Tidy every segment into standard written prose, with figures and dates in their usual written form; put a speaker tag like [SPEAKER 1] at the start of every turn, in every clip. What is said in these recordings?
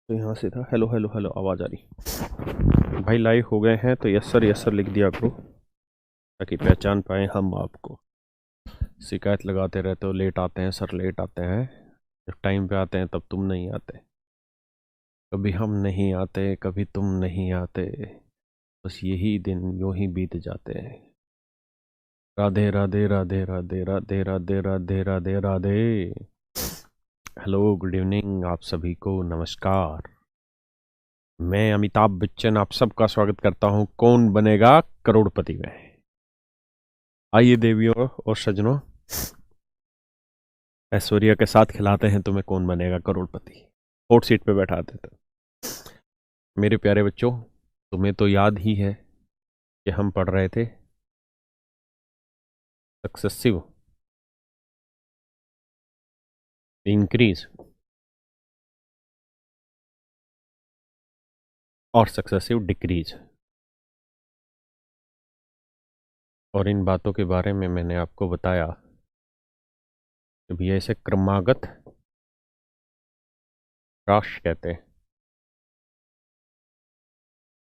[SPEAKER 1] तो यहाँ से था हेलो हेलो हेलो आवाज़ आ रही। भाई लाइव हो गए हैं तो यस सर लिख दिया करो ताकि पहचान पाए हम आपको। शिकायत लगाते रहते हो लेट आते हैं सर लेट आते हैं, जब टाइम पे आते हैं तब तुम नहीं आते। कभी हम नहीं आते कभी तुम नहीं आते, बस यही दिन यूं ही बीत जाते हैं। Radhe Radhe Radhe Radhe Radhe Radhe Radhe Radhe Radhe. Hello good evening आप सभी को नमस्कार। मैं अमिताभ बच्चन आप सबका स्वागत करता हूं कौन बनेगा करोड़पति में। आइए देवियों और सज्जनों, ऐश्वर्या के साथ खिलाते हैं तुम्हें कौन बनेगा करोड़पति। हॉट सीट पे बैठा देते। मेरे प्यारे बच्चों, तुम्हें तो याद ही है कि हम पढ़ रहे थे सक्सेसिव इंक्रीज और सक्सेसिव डिक्रीज, और इन बातों के बारे में मैंने आपको बताया कि भैया इसे क्रमागत ह्रास कहते हैं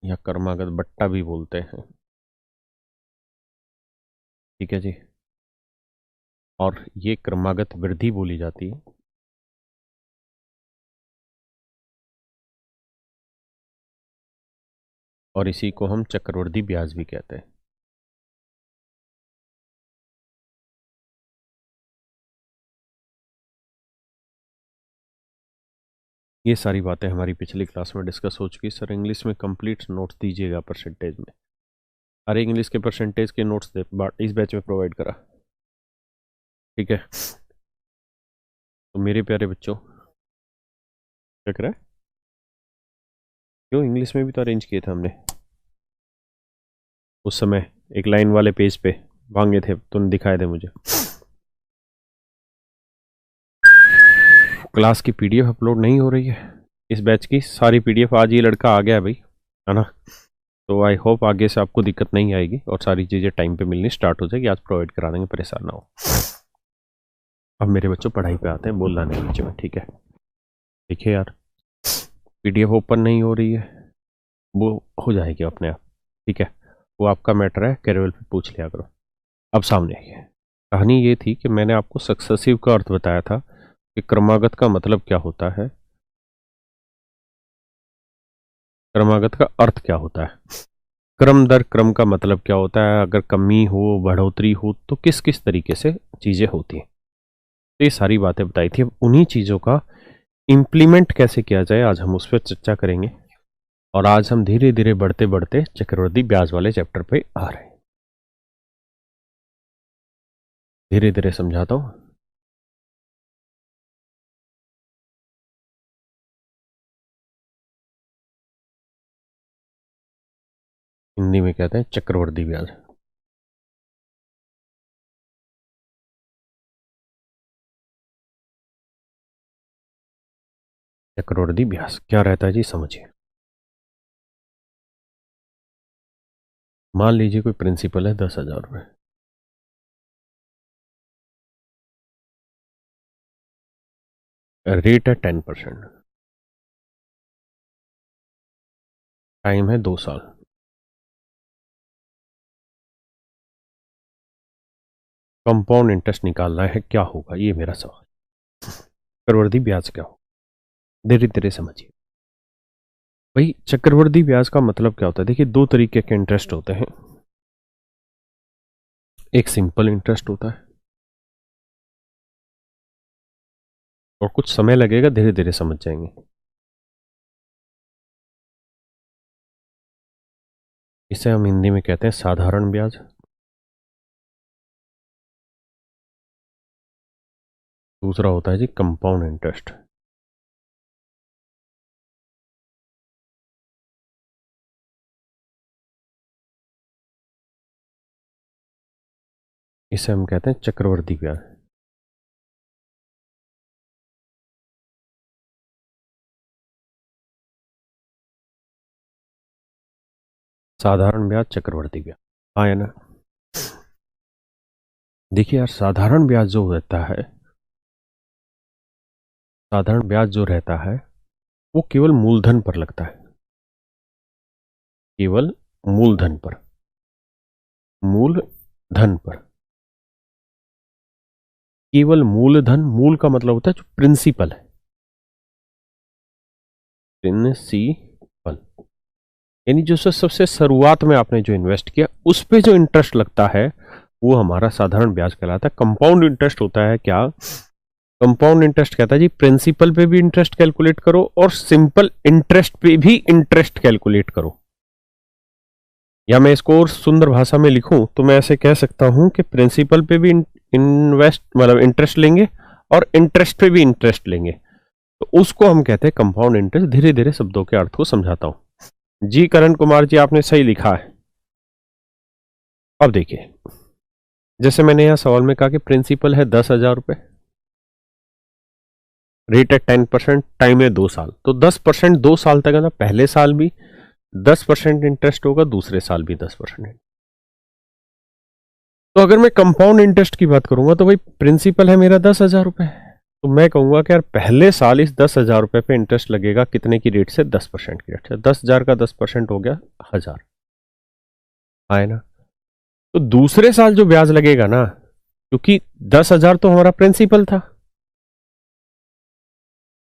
[SPEAKER 1] या क्रमागत बट्टा भी बोलते हैं। ठीक है जी। और ये क्रमागत वृद्धि बोली जाती है। और इसी को हम चक्रवृद्धि ब्याज भी कहते हैं। ये सारी बातें हमारी पिछली क्लास में डिस्कस हो चुकी। सर इंग्लिश में कंप्लीट नोट्स दीजिएगा परसेंटेज में। अरे इंग्लिश के परसेंटेज के नोट्स इस बैच में प्रोवाइड करा। ठीक है। तो मेरे प्यारे बच्चों, क्या करा है? क्यों इंग्लिश में भी तो अरेंज किए थे हमने उस समय, एक लाइन वाले पेज पे मांगे थे, तुम दिखाए थे मुझे। क्लास की पीडीएफ अपलोड नहीं हो रही है इस बैच की। सारी पीडीएफ आज ये लड़का आ गया है भाई, है ना। तो आई होप आगे से आपको दिक्कत नहीं आएगी और सारी चीज़ें टाइम पे मिलनी स्टार्ट हो जाएगी। आज प्रोवाइड करा देंगे, परेशान ना हो। अब मेरे बच्चों पढ़ाई पे आते हैं, बोलना नहीं बच्चों में, ठीक है। देखिए यार, पीडीएफ ओपन नहीं हो रही है, वो हो जाएगी अपने आप, ठीक है। वो आपका मैटर है, कैरेवल पे पूछ लिया करो। अब सामने आइए। कहानी ये थी कि मैंने आपको सक्सेसिव का अर्थ बताया था कि क्रमागत का मतलब क्या होता है, क्रमागत का अर्थ क्या होता है, क्रम दर क्रम का मतलब क्या होता है, अगर कमी हो बढ़ोतरी हो तो किस किस तरीके से चीज़ें होती हैं। तो ये सारी बातें बताई थी। अब उन्हीं चीज़ों का इम्प्लीमेंट कैसे किया जाए आज हम उस पर चर्चा करेंगे। और आज हम धीरे धीरे बढ़ते बढ़ते चक्रवृद्धि ब्याज वाले चैप्टर पे आ रहे हैं। धीरे धीरे समझाता हूँ। हिंदी में कहते हैं चक्रवृद्धि ब्याज। चक्रवृद्धि ब्याज क्या रहता है जी, समझिए। मान लीजिए कोई प्रिंसिपल है 10,000 रुपये, रेट है 10%, टाइम है 2 साल। कंपाउंड इंटरेस्ट निकालना है, क्या होगा ये मेरा सवाल। चक्रवृद्धि ब्याज क्या हो, धीरे धीरे समझिए। भाई चक्रवृद्धि ब्याज का मतलब क्या होता है, देखिए दो तरीके के इंटरेस्ट होते हैं। एक सिंपल इंटरेस्ट होता है, और कुछ समय लगेगा, धीरे धीरे समझ जाएंगे। इसे हम हिंदी में कहते हैं साधारण ब्याज। दूसरा होता है जी कंपाउंड इंटरेस्ट। इसे हम कहते हैं चक्रवृद्धि ब्याज। साधारण ब्याज, चक्रवृद्धि ब्याज, हाँ है ना। देखिए यार, साधारण ब्याज जो रहता है, साधारण ब्याज जो रहता है वो केवल मूलधन पर लगता है, केवल मूलधन पर, मूलधन पर, केवल मूलधन। मूल का मतलब होता है जो प्रिंसिपल है, प्रिंसिपल यानी जो सबसे शुरुआत में आपने जो इन्वेस्ट किया उस पे जो इंटरेस्ट लगता है वो हमारा साधारण ब्याज कहलाता है। कंपाउंड इंटरेस्ट होता है क्या? कंपाउंड इंटरेस्ट कहता है जी प्रिंसिपल पे भी इंटरेस्ट कैलकुलेट करो और सिंपल इंटरेस्ट पे भी इंटरेस्ट कैलकुलेट करो। या मैं इसको और सुंदर भाषा में लिखूं तो मैं ऐसे कह सकता हूं कि प्रिंसिपल पे भी इन्वेस्ट मतलब इंटरेस्ट लेंगे और इंटरेस्ट पे भी इंटरेस्ट लेंगे, तो उसको हम कहते हैं कंपाउंड इंटरेस्ट। धीरे धीरे शब्दों के अर्थ को समझाता हूं। जी करण कुमार जी, आपने सही लिखा है। अब देखिए, जैसे मैंने यहां सवाल में कहा कि प्रिंसिपल है 10,000 रुपए, रेट है 10%, टाइम है 2 साल, तो 10% 2 साल तक है ना, पहले साल भी 10% इंटरेस्ट होगा, दूसरे साल भी 10%। तो अगर मैं कंपाउंड इंटरेस्ट की बात करूंगा तो भाई प्रिंसिपल है मेरा 10,000 रुपए, तो मैं कहूंगा कि यार पहले साल इस 10,000 रुपए पे इंटरेस्ट लगेगा कितने की रेट से? 10% की रेट से। 10,000 का 10% हो गया 1,000, आए ना। तो दूसरे साल जो ब्याज लगेगा ना, क्योंकि 10,000 तो हमारा प्रिंसिपल था,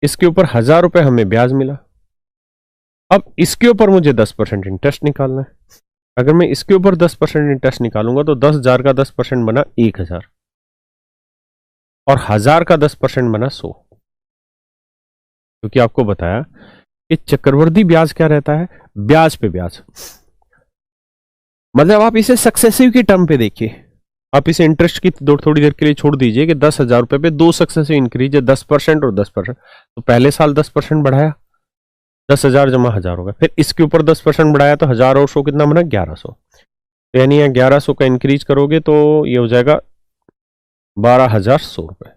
[SPEAKER 1] इसके ऊपर 1,000 रुपए हमें ब्याज मिला। अब इसके ऊपर मुझे 10% इंटरेस्ट निकालना है। अगर मैं इसके ऊपर 10% इंटरेस्ट निकालूंगा तो 10,000 का 10% बना 1,000 और 1,000 का 10% बना 100। क्योंकि आपको बताया कि चक्रवृद्धि ब्याज क्या रहता है? ब्याज पे ब्याज, मतलब आप इसे सक्सेसिव की टर्म पे देखिए। आप इसे इंटरेस्ट की थोड़ी देर के लिए छोड़ दीजिए कि 10,000 रुपए पे 2 सक्सेसिव इंक्रीज है, 10% और 10%। तो पहले साल 10% बढ़ाया, 10,000 जमा 1,000 होगा, फिर इसके ऊपर 10% बढ़ाया तो 1,000 और 100 कितना बना? 1,100। तो यानी 1,100 का इंक्रीज करोगे तो ये हो जाएगा 12,100 रुपए,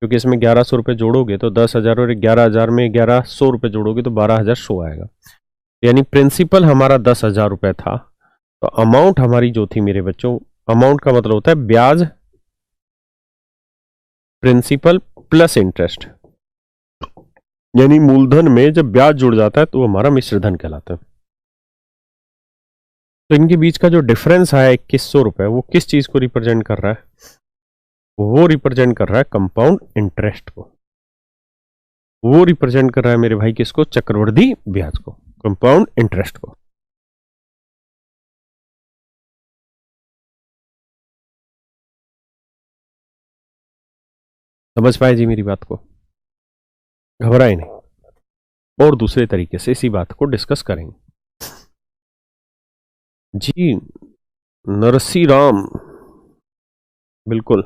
[SPEAKER 1] क्योंकि इसमें 1,100 रुपए जोड़ोगे तो 10,000 और 11,000 में 1,100 रुपए जोड़ोगे तो 12,100 आएगा। यानी प्रिंसिपल हमारा 10,000 रुपए था, तो अमाउंट हमारी जो थी मेरे बच्चों, अमाउंट का मतलब होता है ब्याज, प्रिंसिपल प्लस इंटरेस्ट, यानी मूलधन में जब ब्याज जुड़ जाता है तो वो हमारा मिश्र धन कहलाता है। तो इनके बीच का जो डिफरेंस आया 2,100 रुपए, वो किस चीज को रिप्रेजेंट कर रहा है? वो रिप्रेजेंट कर रहा है कंपाउंड इंटरेस्ट को। वो रिप्रेजेंट कर रहा है मेरे भाई किसको? चक्रवृद्धि ब्याज को, कंपाउंड इंटरेस्ट को। समझ पाए जी मेरी बात को? घबराए नहीं, और दूसरे तरीके से इसी बात को डिस्कस करेंगे। जी नरसी राम, बिल्कुल।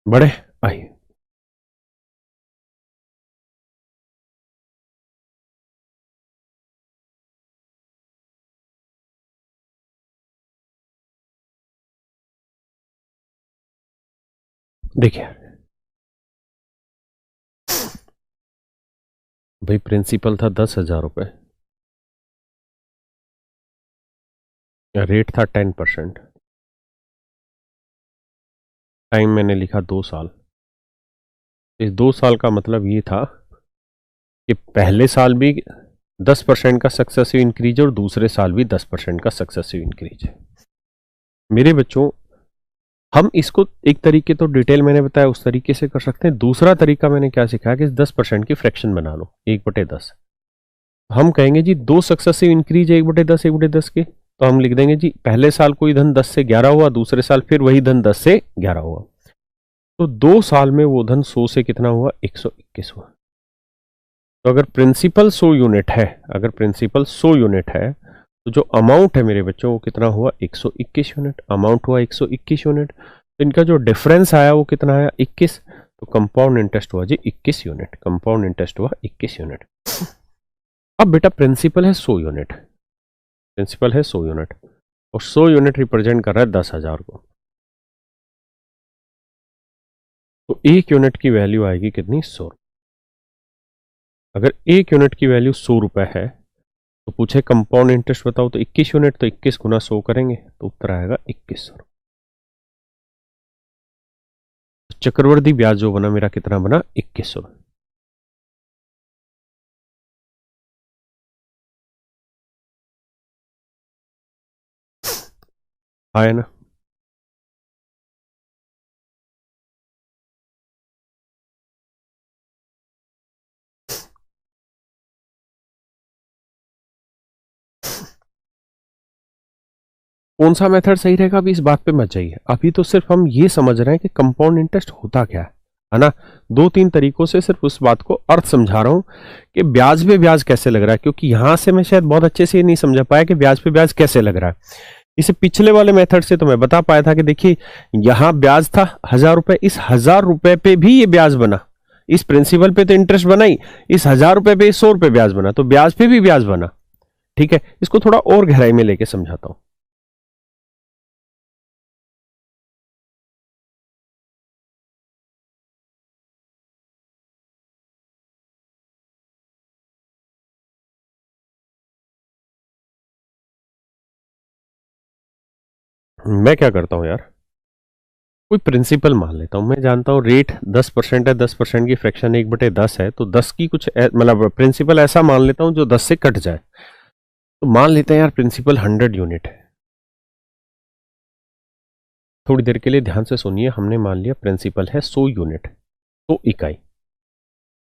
[SPEAKER 1] बड़े आइए, देखिए भाई, प्रिंसिपल था 10,000 रुपए, रेट था 10%, टाइम मैंने लिखा 2 साल। इस 2 साल का मतलब ये था कि पहले साल भी 10% का सक्सेसिव इंक्रीज और दूसरे साल भी 10% का सक्सेसिव इंक्रीज है। मेरे बच्चों, हम इसको एक तरीके तो डिटेल मैंने बताया उस तरीके से कर सकते हैं। दूसरा तरीका मैंने क्या सिखाया कि 10% की फ्रैक्शन बना लो, 1/10। हम कहेंगे जी 2 सक्सेसिव इंक्रीज 1/10 1/10 के, तो हम लिख देंगे जी पहले साल कोई धन 10 से 11 हुआ, दूसरे साल फिर वही धन 10 से 11 हुआ, तो 2 साल में वो धन 100 से कितना हुआ? 121 हुआ। तो अगर प्रिंसिपल 100 यूनिट है, अगर प्रिंसिपल 100 यूनिट है तो जो अमाउंट है मेरे बच्चों वो कितना हुआ? 121 यूनिट। अमाउंट हुआ 121 यूनिट, तो इनका जो डिफरेंस आया वो कितना आया? 21। तो कंपाउंड इंटरेस्ट हुआ जी 21 यूनिट, कंपाउंड इंटरेस्ट हुआ 21 यूनिट। अब बेटा प्रिंसिपल है 100 यूनिट, प्रिंसिपल है 100 यूनिट और 100 यूनिट रिप्रेजेंट कर रहा है 10,000 को, तो 1 यूनिट की वैल्यू आएगी कितनी? 100। अगर एक यूनिट की वैल्यू 100 रुपए है तो पूछे कंपाउंड इंटरेस्ट बताओ, तो 21 यूनिट, तो 21 गुना 100 करेंगे तो उत्तर आएगा 2100। चक्रवर्ती ब्याज जो बना मेरा कितना बना, 2100। आया ना। कौन सा मेथड सही रहेगा अभी इस बात पे मत जाइए, अभी तो सिर्फ हम ये समझ रहे हैं कि कंपाउंड इंटरेस्ट होता क्या है ना। दो तीन तरीकों से सिर्फ उस बात को अर्थ समझा रहा हूं कि ब्याज पे ब्याज कैसे लग रहा है, क्योंकि यहां से मैं शायद बहुत अच्छे से ये नहीं समझा पाया कि ब्याज पे ब्याज कैसे लग रहा है। इसे पिछले वाले मेथड से तो मैं बता पाया था कि देखिए यहां ब्याज था 1000 रुपए, इस 1000 रुपए पे भी ये ब्याज बना, इस प्रिंसिपल पे तो इंटरेस्ट बना ही, इस 1000 रुपए पे 100 रुपए ब्याज बना, तो ब्याज पे भी ब्याज बना। ठीक है, इसको थोड़ा और गहराई में लेके समझाता हूं। मैं क्या करता हूं यार, कोई प्रिंसिपल मान लेता हूं, मैं जानता हूं रेट 10% है, 10% की फ्रैक्शन 1/10 है, तो 10 की कुछ मतलब प्रिंसिपल ऐसा मान लेता हूं जो 10 से कट जाए। तो मान लेते हैं यार प्रिंसिपल 100 यूनिट है। थोड़ी देर के लिए ध्यान से सुनिए, हमने मान लिया प्रिंसिपल है 100 यूनिट, 100 इकाई।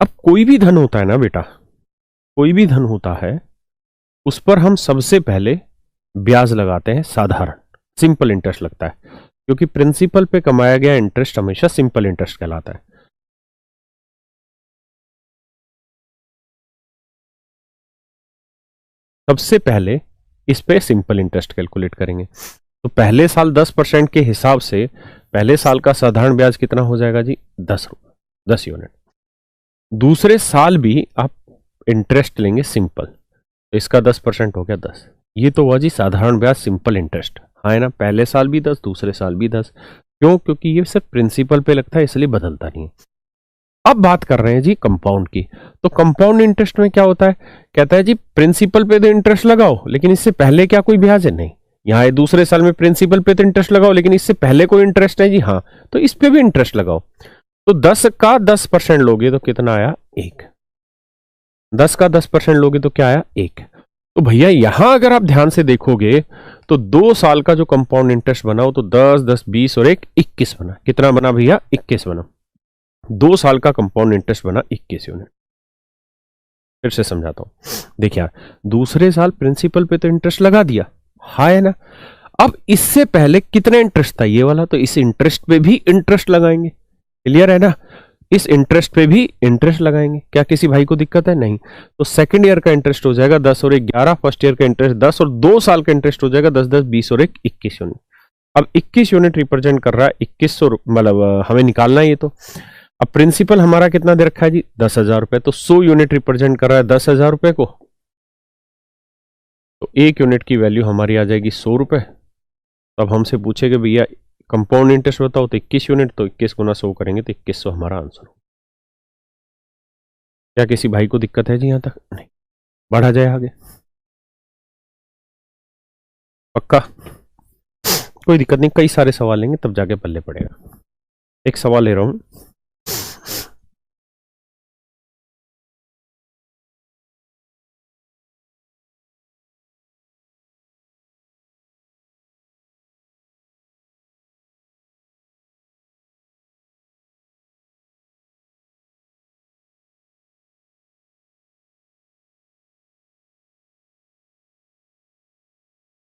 [SPEAKER 1] अब कोई भी धन होता है ना बेटा, कोई भी धन होता है उस पर हम सबसे पहले ब्याज लगाते हैं, साधारण सिंपल इंटरेस्ट लगता है, क्योंकि प्रिंसिपल पे कमाया गया इंटरेस्ट हमेशा सिंपल इंटरेस्ट कहलाता है। सबसे पहले इस पे सिंपल इंटरेस्ट कैलकुलेट करेंगे, तो पहले साल 10% के हिसाब से पहले साल का साधारण ब्याज कितना हो जाएगा जी, 10 रुपए, 10 यूनिट। दूसरे साल भी आप इंटरेस्ट लेंगे सिंपल, तो इसका 10% हो गया 10। ये तो हुआ जी साधारण ब्याज सिंपल इंटरेस्ट, हाँ है ना, पहले साल भी 10, दूसरे साल भी 10। क्यों, क्योंकि ये सिर्फ प्रिंसिपल पे लगता है इसलिए बदलता नहीं है। अब बात कर रहे हैं जी कंपाउंड की, तो कंपाउंड इंटरेस्ट में क्या होता है, कहता है जी प्रिंसिपल पे तो इंटरेस्ट लगाओ लेकिन इससे पहले क्या कोई ब्याज है, नहीं। यहाँ है दूसरे साल में प्रिंसिपल पे तो इंटरेस्ट लगाओ लेकिन इससे पहले कोई इंटरेस्ट है जी, हाँ, तो इस पे भी इंटरेस्ट लगाओ। तो 10 का 10% लोगे तो कितना आया, 1। 10 का 10% लोगे तो क्या आया, 1। तो भैया यहां अगर आप ध्यान से देखोगे तो 2 साल का जो कंपाउंड इंटरेस्ट बना वो तो 10, 10, 20 और 1, 21 बना। कितना बना भैया, 21 बना। 2 साल का कंपाउंड इंटरेस्ट बना 21 यूनिट। फिर से समझाता हूं, देखिए यार, दूसरे साल प्रिंसिपल पे तो इंटरेस्ट लगा दिया, हाँ है ना। अब इससे पहले कितना इंटरेस्ट था, ये वाला, तो इस इंटरेस्ट पे भी इंटरेस्ट लगाएंगे। क्लियर है ना, इस इंटरेस्ट पे भी इंटरेस्ट लगाएंगे। क्या किसी भाई को दिक्कत है, नहीं। तो सेकंड ईयर का इंटरेस्ट हो जाएगा 10 और 1, 11। फर्स्ट ईयर का इंटरेस्ट 10 और 2 साल का इंटरेस्ट हो जाएगा 10, 10, 20 और 1, 21 यूनिट। अब 21 यूनिट रिप्रेजेंट कर रहा है 2100, मतलब हमें निकालना है ये तो। अब प्रिंसिपल हमारा कितना दे रखा है जी, 10,000 रुपए, तो 100 यूनिट रिप्रेजेंट कर रहा है 10,000 रुपए को, तो 1 यूनिट की वैल्यू हमारी आ जाएगी 100 रुपए। तो अब हमसे पूछेगा भैया कंपाउंड इंटरेस्ट बताओ, तो 21 यूनिट, तो 21 गुना 100 करेंगे तो 2100 हमारा आंसर हो। क्या किसी भाई को दिक्कत है जी यहां तक, नहीं। बढ़ा जाए आगे, पक्का, कोई दिक्कत नहीं, कई सारे सवाल लेंगे तब जाके पल्ले पड़ेगा। एक सवाल ले रहा हूं,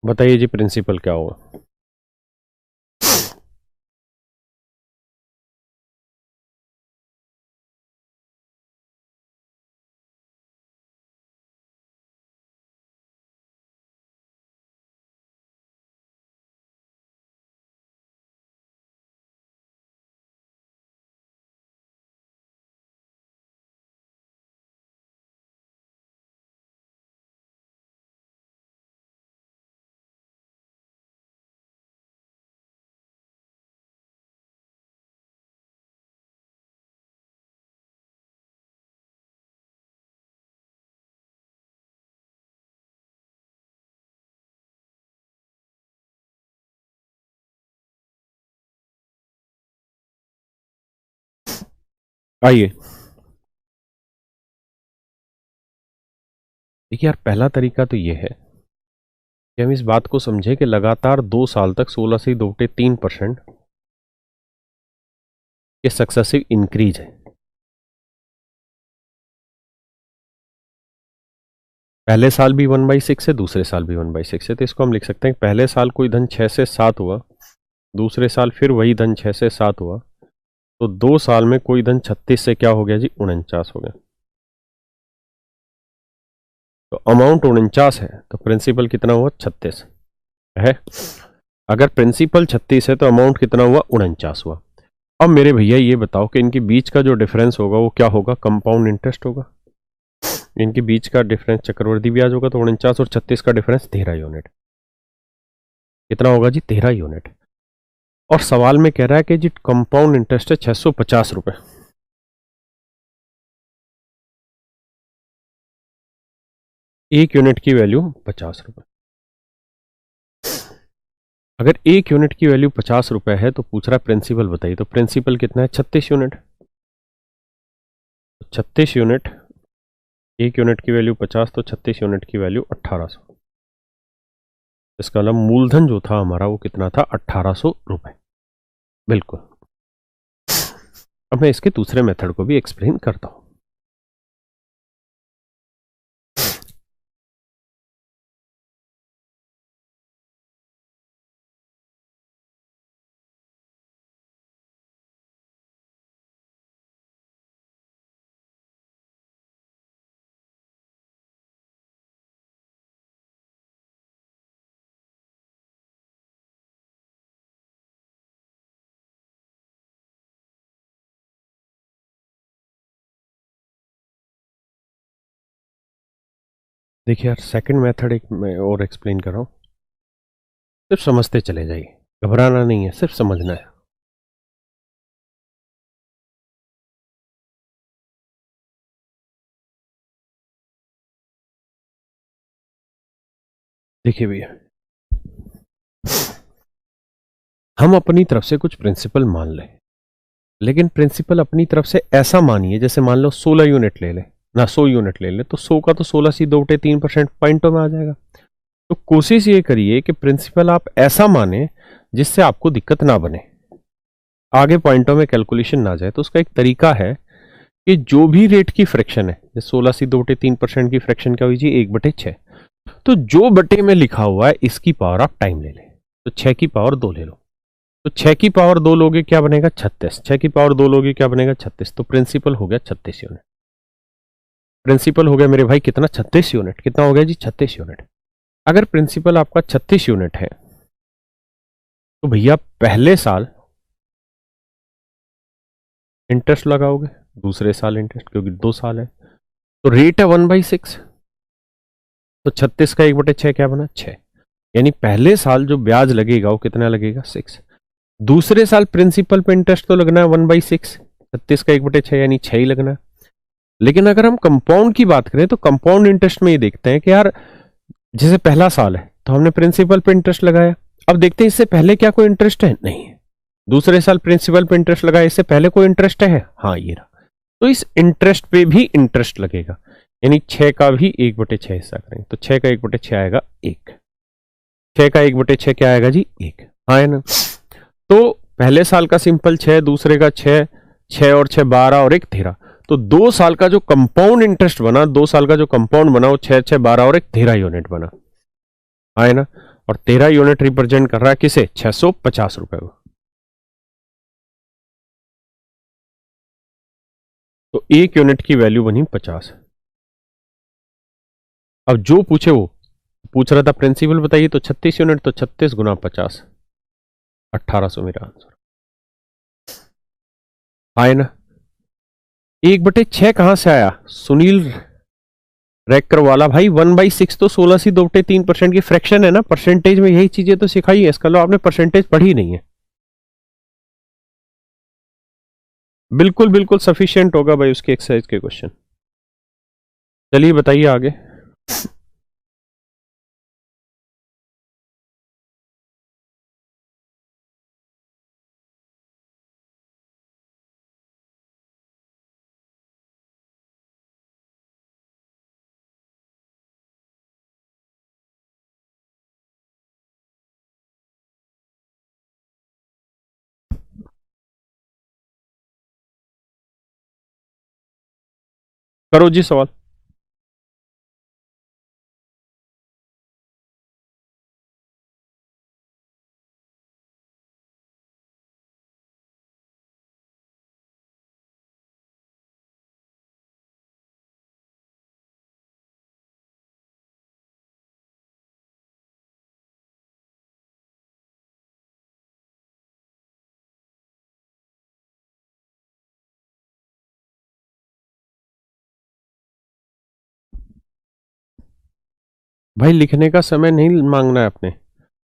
[SPEAKER 1] बताइए जी प्रिंसिपल क्या होगा। आइए देखिए यार, पहला तरीका तो ये है कि हम इस बात को समझें कि लगातार 2 साल तक 16 से 3% ये सक्सेसिव इंक्रीज है। पहले साल भी 1/6 है, दूसरे साल भी 1/6 है, तो इसको हम लिख सकते हैं पहले साल कोई धन 6 से 7 हुआ, दूसरे साल फिर वही धन 6 से 7 हुआ, तो 2 साल में कोई धन 36 से क्या हो गया जी, 49 हो गया। तो अमाउंट 49 है तो प्रिंसिपल कितना हुआ, 36 है। अगर प्रिंसिपल 36 है तो अमाउंट कितना हुआ, 49 हुआ। अब मेरे भैया ये बताओ कि इनके बीच का जो डिफरेंस होगा वो क्या होगा, कंपाउंड इंटरेस्ट होगा। इनके बीच का डिफरेंस चक्रवृद्धि ब्याज होगा, तो 49 और 36 का डिफरेंस 13 यूनिट। कितना होगा जी, 13 यूनिट। और सवाल में कह रहा है कि जी कंपाउंड इंटरेस्ट है 650 रुपए। एक यूनिट की वैल्यू 50 रुपए। अगर एक यूनिट की वैल्यू 50 रुपए है तो पूछ रहा है प्रिंसिपल बताइए, तो प्रिंसिपल कितना है, 36 यूनिट। 36 यूनिट, एक यूनिट की वैल्यू 50, तो 36 यूनिट की वैल्यू 1800। इसका मतलब मूलधन जो था हमारा वो कितना था, 1800 रुपए। बिल्कुल। अब मैं इसके दूसरे मेथड को भी एक्सप्लेन करता हूं। देखिए यार, सेकंड मेथड एक मैं और एक्सप्लेन कर रहा हूं, सिर्फ समझते चले जाइए, घबराना नहीं है, सिर्फ समझना है। देखिए भैया, हम अपनी तरफ से कुछ प्रिंसिपल मान लें, लेकिन प्रिंसिपल अपनी तरफ से ऐसा मानिए, जैसे मान लो 16 यूनिट ले ले ना, 100 यूनिट ले ले, तो 100 का तो 16 सी 2/3% पॉइंटों में आ जाएगा। तो कोशिश ये करिए कि प्रिंसिपल आप ऐसा माने जिससे आपको दिक्कत ना बने, आगे पॉइंटों में कैलकुलेशन ना जाए। तो उसका एक तरीका है कि जो भी रेट की फ्रैक्शन है, जैसे 16 सी 2/3% की फ्रैक्शन क्या हुई जी, 1/6, तो जो बटे में लिखा हुआ है इसकी पावर आप टाइम ले लें, तो 6 की पावर 2 ले लो। तो 6 की पावर 2 लोगे क्या बनेगा, 36। 6 की पावर 2 लोगे क्या बनेगा, 36। तो प्रिंसिपल हो गया 36 यूनिट। प्रिंसिपल हो गया मेरे भाई कितना, 36 यूनिट। कितना हो गया जी, 36 यूनिट। अगर प्रिंसिपल आपका 36 यूनिट है तो भैया पहले साल इंटरेस्ट लगाओगे, दूसरे साल इंटरेस्ट, क्योंकि 2 साल है, तो रेट है 1/6। तो 36 का 1/6 क्या बना, 6। यानी पहले साल जो ब्याज लगेगा वो कितना लगेगा, 6। दूसरे साल प्रिंसिपल पे इंटरेस्ट तो लगना है 1/6, 36 का 1/6 यानी 6 ही लगना है। लेकिन अगर हम कंपाउंड की बात करें तो कंपाउंड इंटरेस्ट में ये देखते हैं कि यार जैसे पहला साल है तो हमने प्रिंसिपल पे इंटरेस्ट लगाया, अब देखते हैं इससे पहले क्या कोई इंटरेस्ट है, नहीं है। दूसरे साल प्रिंसिपल पे इंटरेस्ट लगाया, इससे पहले कोई इंटरेस्ट है, हाँ ये रहा। तो इस इंटरेस्ट पे भी इंटरेस्ट लगेगा, यानी 6 का भी 1/6 हिस्सा करेंगे, तो 6 का 1/6 आएगा 1। 6 का 1/6 क्या आएगा जी, 1। हाँ है ना। तो पहले साल का सिंपल 6, दूसरे का 6, 6 और 6 12 और 1 13। तो 2 साल का जो कंपाउंड इंटरेस्ट बना, 2 साल का जो कंपाउंड बना वो 6 6 12 और 1 13 यूनिट बना, हाँ है ना। और 13 यूनिट रिप्रेजेंट कर रहा है किसे, 650 रुपए को। तो एक यूनिट की वैल्यू बनी 50। अब जो पूछे वो पूछ रहा था प्रिंसिपल बताइए, तो 36 यूनिट, तो 36 गुना 50, 1800 मेरा आंसर, हाँ है ना। 1/6 कहां से आया, सुनील रैकर वाला भाई, 1/6 तो 16 सी 2/3% की फ्रैक्शन है ना, परसेंटेज में यही चीजें तो सिखाई है, इसका लो आपने परसेंटेज पढ़ी नहीं है। बिल्कुल बिल्कुल सफिशियंट होगा भाई उसके एक्सरसाइज के क्वेश्चन। चलिए बताइए आगे। करो जी सवाल। भाई लिखने का समय नहीं मांगना है अपने,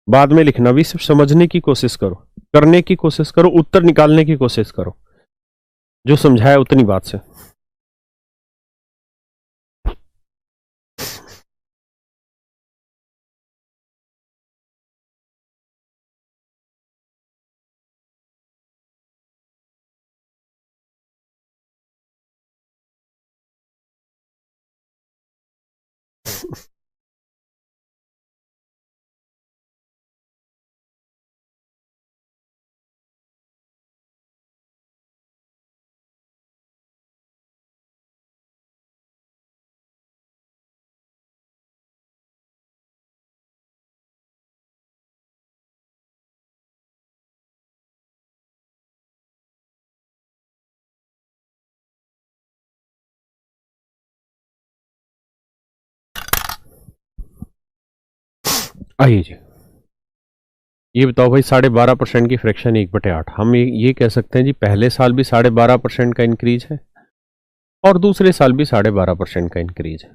[SPEAKER 1] बाद में लिखना भी, सिर्फ समझने की कोशिश करो, करने की कोशिश करो, उत्तर निकालने की कोशिश करो, जो समझाया उतनी बात से। आइए जी, ये बताओ भाई, 12.5% की फ्रैक्शन 1/8, हम ये कह सकते हैं जी पहले साल भी 12.5% का इंक्रीज है और दूसरे साल भी 12.5% का इंक्रीज है,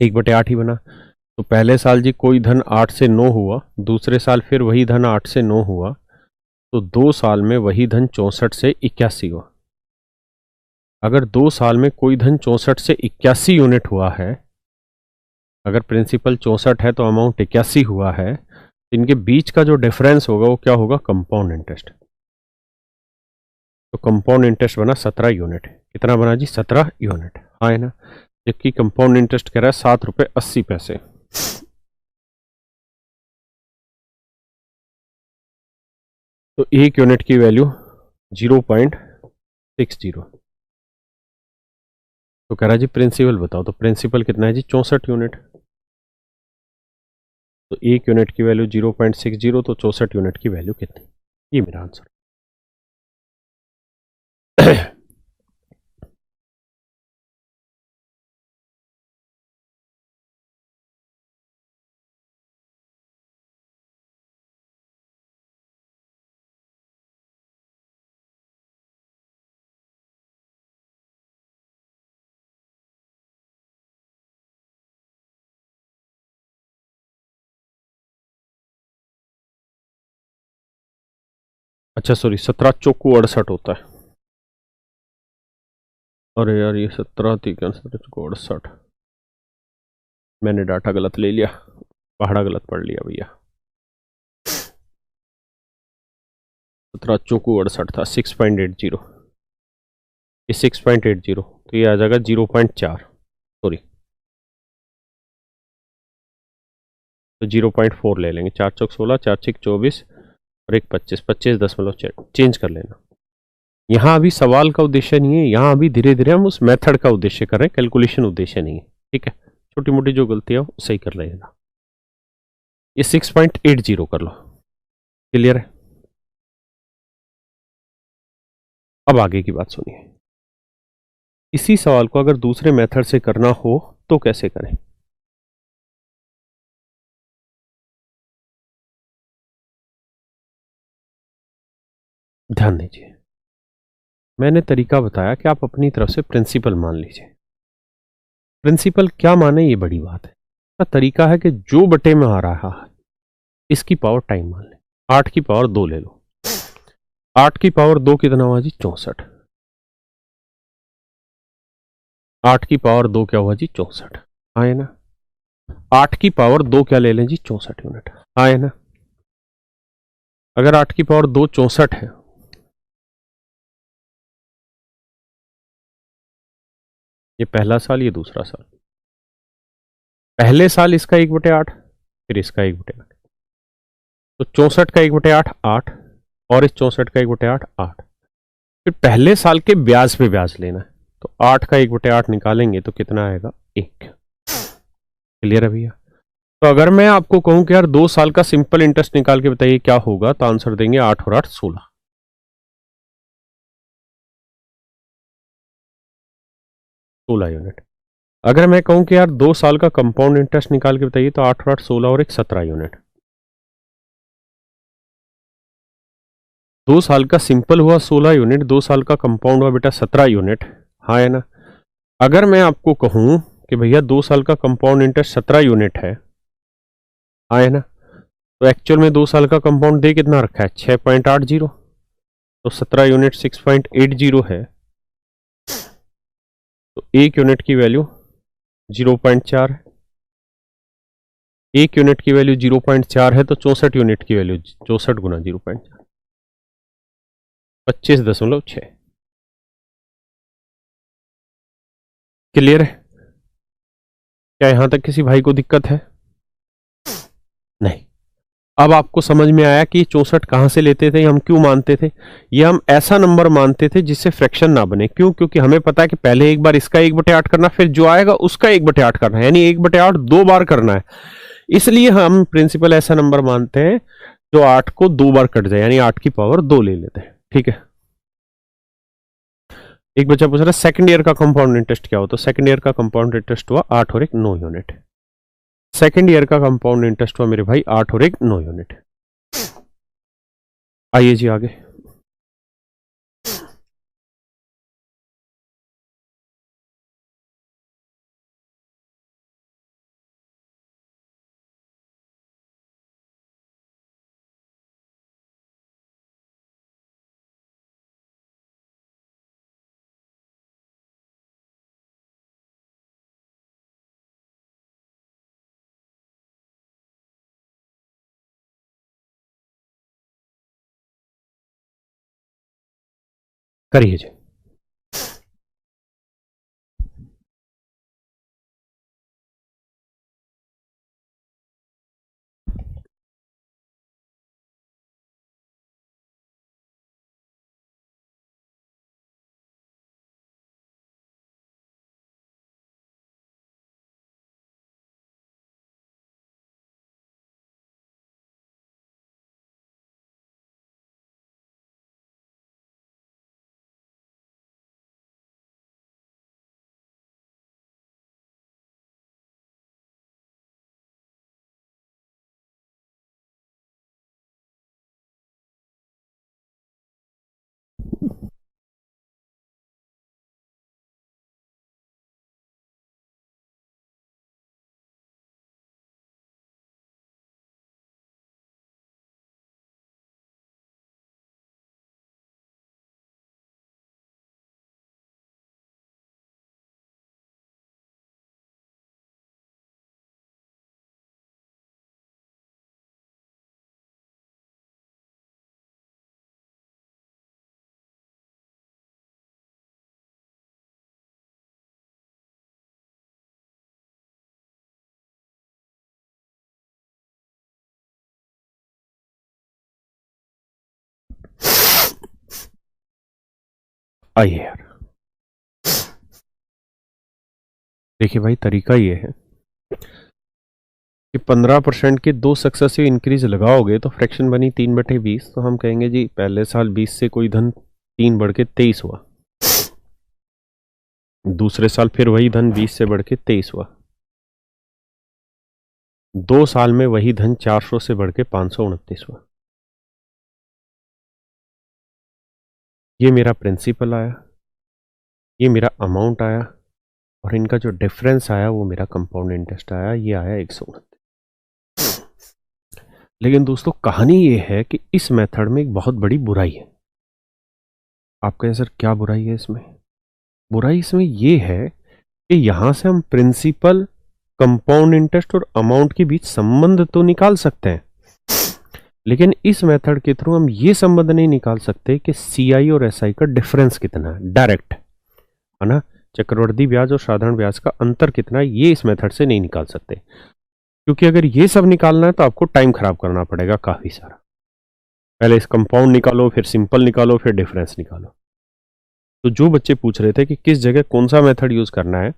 [SPEAKER 1] 1/8 ही बना। तो पहले साल जी कोई धन 8 से 9 हुआ, दूसरे साल फिर वही धन 8 से 9 हुआ, तो 2 साल में वही धन 64 से 81 हुआ। अगर 2 साल में कोई धन 64 से 81 यूनिट हुआ है, अगर प्रिंसिपल 64 है तो अमाउंट 81 हुआ है, तो इनके बीच का जो डिफरेंस होगा वो क्या होगा? Compound interest. तो कंपाउंड इंटरेस्ट बना 17 यूनिट। कितना बना जी? 17 यूनिट, हाँ है ना। जबकि कंपाउंड इंटरेस्ट कह रहा है 7 रुपये 80 पैसे। तो 1 यूनिट की वैल्यू 0.60। तो कह रहा है जी प्रिंसिपल बताओ, तो प्रिंसिपल कितना है जी? 64 यूनिट। तो 1 यूनिट की वैल्यू 0.60, तो 64 यूनिट की वैल्यू कितनी? ये मेरा आंसर। अच्छा सॉरी, 17 चौको 68 होता है। अरे यार, ये 17 थी क्या? 17 चौको 68, मैंने डाटा गलत ले लिया, पहाड़ा गलत पढ़ लिया भैया। 17 चौको 68 था, 6.80। ये 6.80, तो ये आ जाएगा 0.4, सॉरी, तो 0.4 ले लेंगे। 4 चौक 16, 4 छिक 24 और 1 25, 25.4 चेंज कर लेना। यहाँ अभी सवाल का उद्देश्य नहीं है, यहाँ अभी धीरे धीरे हम उस मेथड का उद्देश्य कर रहे हैं, कैलकुलेशन उद्देश्य नहीं है, ठीक है। छोटी मोटी जो गलतियां हो सही कर लेना। ये 6.80 कर लो, क्लियर है। अब आगे की बात सुनिए। इसी सवाल को अगर दूसरे मेथड से करना हो तो कैसे करें? ध्यान दीजिए, मैंने तरीका बताया कि आप अपनी तरफ से प्रिंसिपल मान लीजिए। प्रिंसिपल क्या माने ये बड़ी बात है, का तरीका है कि जो बटे में आ रहा है इसकी पावर टाइम मान ले। 8 की पावर 2 ले लो। 8 की पावर 2 कितना हुआ जी? 64। 8 की पावर 2 क्या हुआ जी? 64, हाँ है ना। 8 की पावर 2 क्या ले लें जी? 64 यूनिट, हाँ है ना। अगर 8 की पावर 2 64 है, ये पहला साल, ये दूसरा साल। पहले साल इसका 1/8, फिर इसका 1/8, तो 64 का 1/8 8, और इस 64 का 1/8 8। फिर पहले साल के ब्याज पे ब्याज लेना है, तो 8 का 1/8 निकालेंगे तो कितना आएगा? 1। क्लियर है भैया? तो अगर मैं आपको कहूं कि यार 2 साल का सिंपल इंटरेस्ट निकाल के बताइए क्या होगा, तो आंसर देंगे 8 और 8 16। 16 यूनिट। अगर मैं कहूं कि यार 2 साल का कंपाउंड इंटरेस्ट निकाल के बताइए, तो 8 और 8 16 और 1 17 यूनिट। 2 साल का सिंपल हुआ 16 यूनिट, 2 साल का कंपाउंड हुआ बेटा 17 यूनिट। हाँ है ना? अगर मैं आपको कहूं कि भैया 2 साल का कंपाउंड इंटरेस्ट 17 यूनिट है, हाँ है ना, तो एक्चुअल में 2 साल का कंपाउंड दे कितना रखा है? 6.80। तो 17 यूनिट 6.80 है, तो 1 यूनिट की वैल्यू 0.4 है। 1 यूनिट की वैल्यू 0.4 है, तो 64 यूनिट की वैल्यू 64 गुना 0.4 25.6। क्लियर है? क्या यहां तक किसी भाई को दिक्कत है? नहीं। अब आपको समझ में आया कि 64 कहां से लेते थे, हम क्यों मानते थे? ये हम ऐसा नंबर मानते थे जिससे फ्रैक्शन ना बने। क्यों? क्योंकि हमें पता है कि पहले एक बार इसका 1/8 करना, फिर जो आएगा उसका 1/8 करना है, यानी 1/8 2 बार करना है। इसलिए हम प्रिंसिपल ऐसा नंबर मानते हैं जो 8 को 2 बार कट जाए, यानी 8 की पावर 2 ले लेते हैं। ठीक है? एक बच्चा पूछ रहा है सेकंड ईयर का कंपाउंड इंटरेस्ट क्या हो, तो सेकंड ईयर का कंपाउंड इंटरेस्ट हुआ 8 और 1 9 यूनिट। सेकंड ईयर का कंपाउंड इंटरेस्ट हुआ मेरे भाई 8 और 1 9 यूनिट। आइए जी आगे। करिए जी। आइए यार, देखिए भाई तरीका ये है कि 15% के 2 सक्सेसिव इंक्रीज लगाओगे तो फ्रैक्शन बनी 3/20। तो हम कहेंगे जी पहले साल 20 से कोई धन 3 बढ़ के 23 हुआ, दूसरे साल फिर वही धन 20 से बढ़ के 23 हुआ, 2 साल में वही धन 400 से बढ़ के 529 हुआ। ये मेरा प्रिंसिपल आया, ये मेरा अमाउंट आया, और इनका जो डिफरेंस आया वो मेरा कंपाउंड इंटरेस्ट आया, ये आया 129। लेकिन दोस्तों कहानी ये है कि इस मेथड में एक बहुत बड़ी बुराई है। आप कहें सर क्या बुराई है इसमें? बुराई इसमें ये है कि यहां से हम प्रिंसिपल, कंपाउंड इंटरेस्ट और अमाउंट के बीच संबंध तो निकाल सकते हैं, लेकिन इस मेथड के थ्रू हम ये संबंध नहीं निकाल सकते कि सीआई और एसआई का डिफरेंस कितना है डायरेक्ट, है ना, चक्रवृद्धि ब्याज और साधारण ब्याज का अंतर कितना है, ये इस मेथड से नहीं निकाल सकते। क्योंकि अगर ये सब निकालना है तो आपको टाइम खराब करना पड़ेगा काफी सारा। पहले इस कंपाउंड निकालो, फिर सिंपल निकालो, फिर डिफरेंस निकालो। तो जो बच्चे पूछ रहे थे कि किस जगह कौन सा मेथड यूज करना है,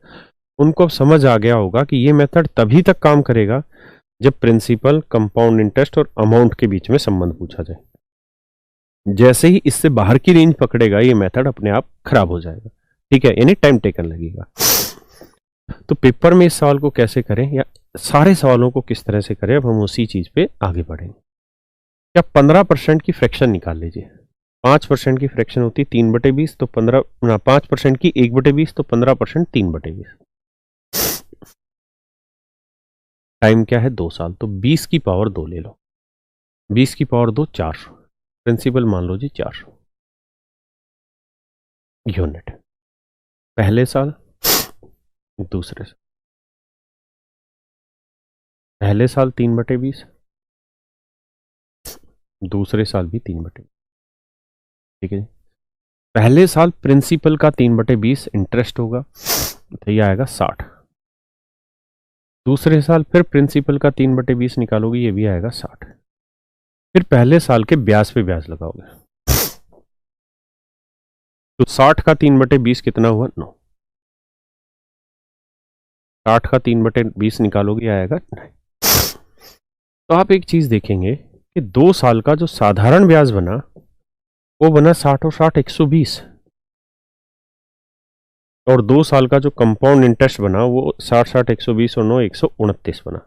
[SPEAKER 1] उनको अब समझ आ गया होगा कि ये मेथड तभी तक काम करेगा जब प्रिंसिपल, कंपाउंड इंटरेस्ट और अमाउंट के बीच में संबंध पूछा जाए। जैसे ही इससे बाहर की रेंज पकड़ेगा, ये मेथड अपने आप खराब हो जाएगा। ठीक है, यानी टाइम टेकन लगेगा। तो पेपर में इस सवाल को कैसे करें या सारे सवालों को किस तरह से करें, अब हम उसी चीज पे आगे बढ़ेंगे। क्या 15% की फ्रैक्शन निकाल लीजिए। 5% की फ्रैक्शन होती है 3/20, तो 5% की 1/20, तो 15% 3/20। टाइम क्या है, 2 साल, तो 20 की पावर 2 ले लो। 20 की पावर 2 400, प्रिंसिपल मान लो जी 400 यूनिट। पहले साल, दूसरे साल। पहले साल 3/20, दूसरे साल भी 3/20। ठीक है जी। पहले साल प्रिंसिपल का 3/20 इंटरेस्ट होगा, तो ये आएगा 60। दूसरे साल फिर प्रिंसिपल का 3/20 निकालोगे, ये भी आएगा 60। फिर पहले साल के ब्याज पे ब्याज लगाओगे, तो 60 का 3/20 कितना हुआ, 9। 60 का 3/20 निकालोगे, आएगा 9। तो आप एक चीज देखेंगे कि 2 साल का जो साधारण ब्याज बना, वो बना 60 और 60 120, और 2 साल का जो कंपाउंड इंटरेस्ट बना वो 60 60 120 और 9 129 बना।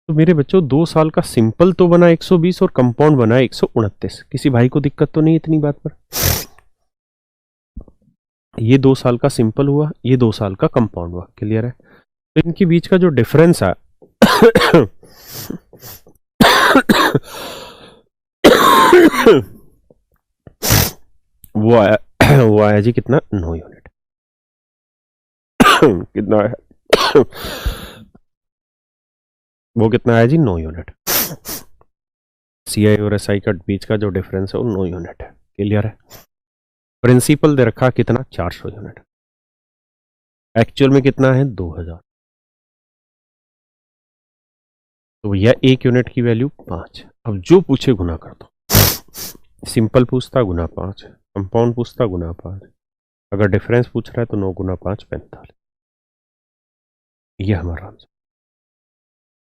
[SPEAKER 1] तो मेरे बच्चों 2 साल का सिंपल तो बना 120 और कंपाउंड बना 129। किसी भाई को दिक्कत तो नहीं इतनी बात पर? ये 2 साल का सिंपल हुआ, ये 2 साल का कंपाउंड हुआ, क्लियर है? तो इनके बीच का जो डिफरेंस है वो आया वो आया जी कितना, 9 यूनिट। कितना आया? वो कितना आया जी, 9 यूनिट। सीआई और एसआई का बीच का जो डिफरेंस है वो 9 यूनिट है, क्लियर है? प्रिंसिपल दे रखा कितना, 400 यूनिट। एक्चुअल में कितना है, 2000। तो यह 1 यूनिट की वैल्यू 5। अब जो पूछे गुना कर दो। सिंपल पूछता गुना 5, कंपाउंड पूछता गुना 5, अगर डिफरेंस पूछ रहा है तो 9 गुना 5 45। ये हमारा आंसर,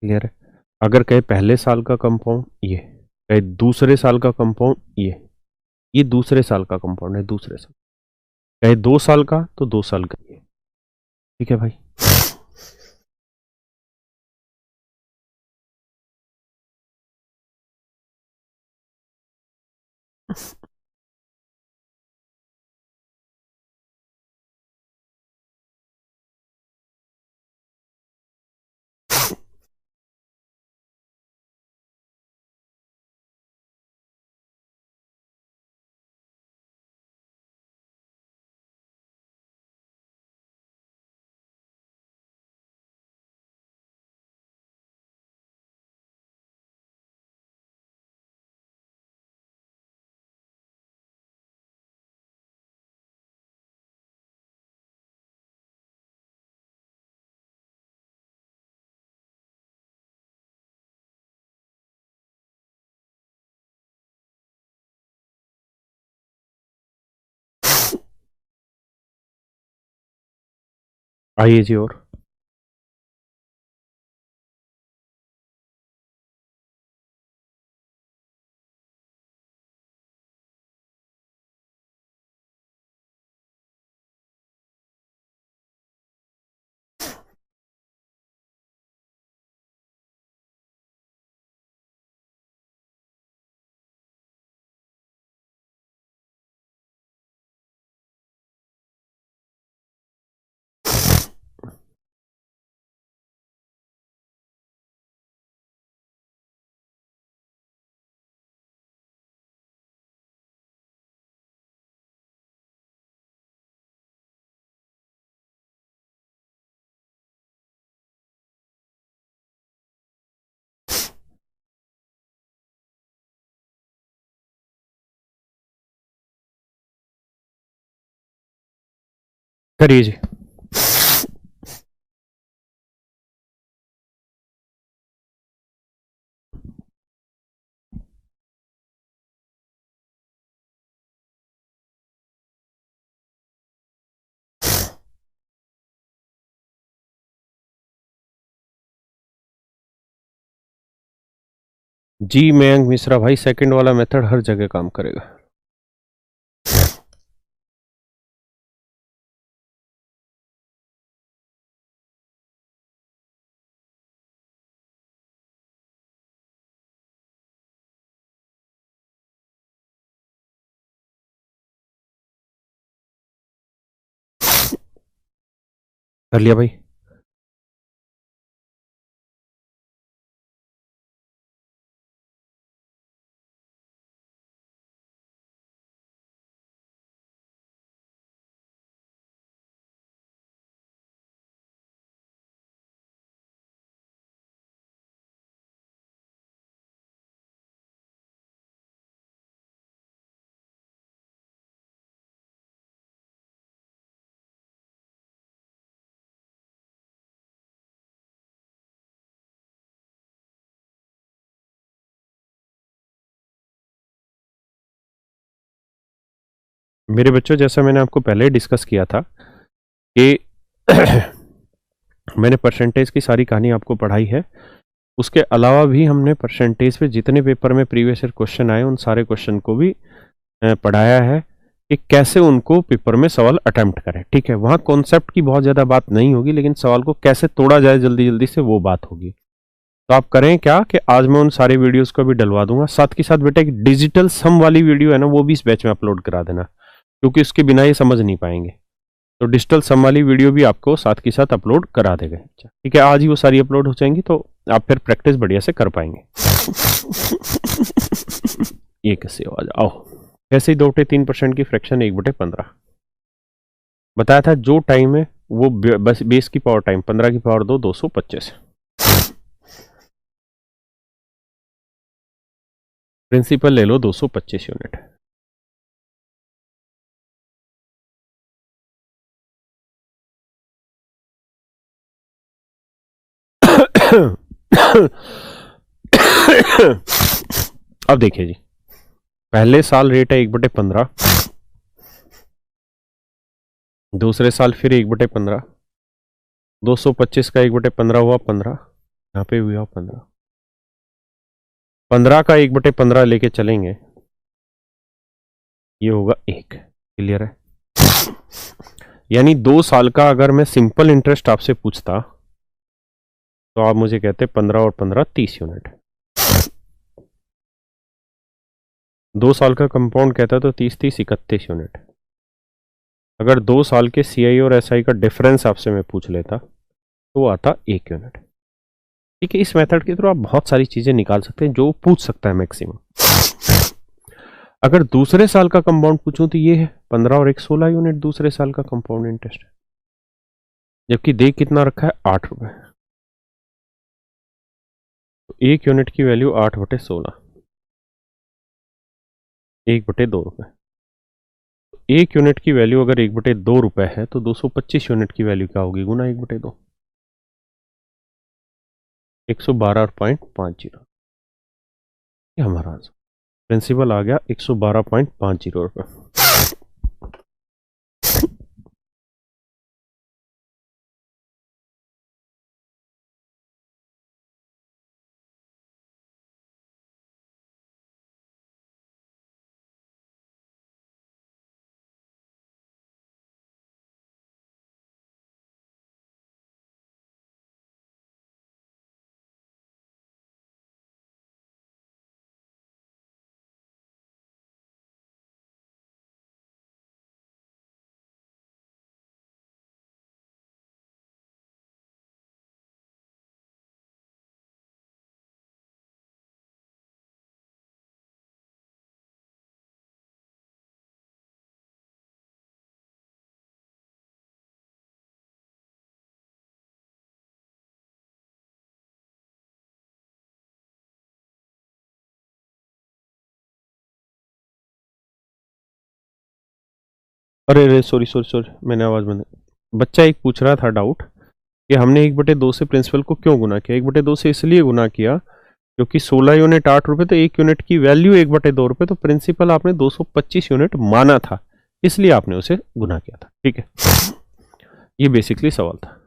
[SPEAKER 1] क्लियर है? अगर कहे पहले साल का कंपाउंड, ये कहे दूसरे साल का कंपाउंड, ये दूसरे साल का कंपाउंड है, दूसरे साल कहे 2 साल का, तो 2 साल का ये। ठीक है भाई? आइए जी, और करिए जी। जी मयंक मिश्रा भाई, सेकंड वाला मेथड हर जगह काम करेगा। कर लिया भाई। मेरे बच्चों, जैसा मैंने आपको पहले डिस्कस किया था कि मैंने परसेंटेज की सारी कहानी आपको पढ़ाई है। उसके अलावा भी हमने परसेंटेज पे जितने पेपर में प्रीवियस ईयर क्वेश्चन आए उन सारे क्वेश्चन को भी पढ़ाया है कि कैसे उनको पेपर में सवाल अटेम्प्ट करें। ठीक है, वहाँ कॉन्सेप्ट की बहुत ज़्यादा बात नहीं होगी, लेकिन सवाल को कैसे तोड़ा जाए जल्दी जल्दी से, वो बात होगी। तो आप करें क्या कि आज मैं उन सारे वीडियोस को भी डलवा दूंगा, साथ के साथ बेटा एक डिजिटल सम वाली वीडियो है ना, वो भी इस बैच में अपलोड करा देना, क्योंकि उसके बिना ये समझ नहीं पाएंगे। तो डिजिटल सम वाली वीडियो भी आपको साथ के साथ अपलोड करा देगा। ठीक है, आज ही वो सारी अपलोड हो जाएंगी, तो आप फिर प्रैक्टिस बढ़िया से कर पाएंगे। ये कैसे आवाज आओ। ऐसे ही 2/3% की फ्रैक्शन 1/15 बताया था। जो टाइम है वो बस बेस की पावर टाइम 15 की पावर 225। प्रिंसिपल ले लो 225 यूनिट। अब देखिए जी, पहले साल रेट है 1/15, दूसरे साल फिर 1/15, 225 का 1/15 हुआ 15, यहाँ पे हुआ 15, 15 का 1/15 लेके चलेंगे, ये होगा 1। क्लियर है? यानी 2 साल का अगर मैं सिंपल इंटरेस्ट आपसे पूछता तो आप मुझे कहते 15 और 15 30 यूनिट। 2 साल का कंपाउंड कहता तो 30 30 31 यूनिट। अगर 2 साल के सीआई और एसआई का डिफरेंस आपसे मैं पूछ लेता तो वो आता 1 यूनिट। ठीक है, इस मेथड के थ्रू आप बहुत सारी चीजें निकाल सकते हैं जो पूछ सकता है मैक्सिमम। अगर दूसरे साल का कंपाउंड पूछूं तो ये है 15 और 1 16 यूनिट दूसरे साल का कंपाउंड इंटरेस्ट है, जबकि दे कितना रखा है 8 रुपए। तो 1 यूनिट की वैल्यू 8/16, 1/2 रुपए। 1 यूनिट की वैल्यू अगर 1/2 रुपए है तो 225 यूनिट की वैल्यू क्या होगी? गुना 1/2, 112.50। ये हमारा आंसर। प्रिंसिपल आ गया 112.50 रुपए। अरे अरे, सॉरी सॉरी सॉरी, मैंने आवाज बंद। बच्चा एक पूछ रहा था डाउट कि हमने 1/2 से प्रिंसिपल को क्यों गुना किया। 1/2 से इसलिए गुना किया क्योंकि 16 यूनिट 8 रुपए, तो 1 यूनिट की वैल्यू 1/2 रुपए, तो प्रिंसिपल आपने 225 यूनिट माना था, इसलिए आपने उसे गुना किया था। ठीक है, ये बेसिकली सवाल था।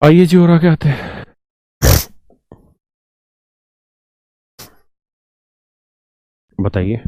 [SPEAKER 1] आइए जी और आगे आते हैं। बताइए।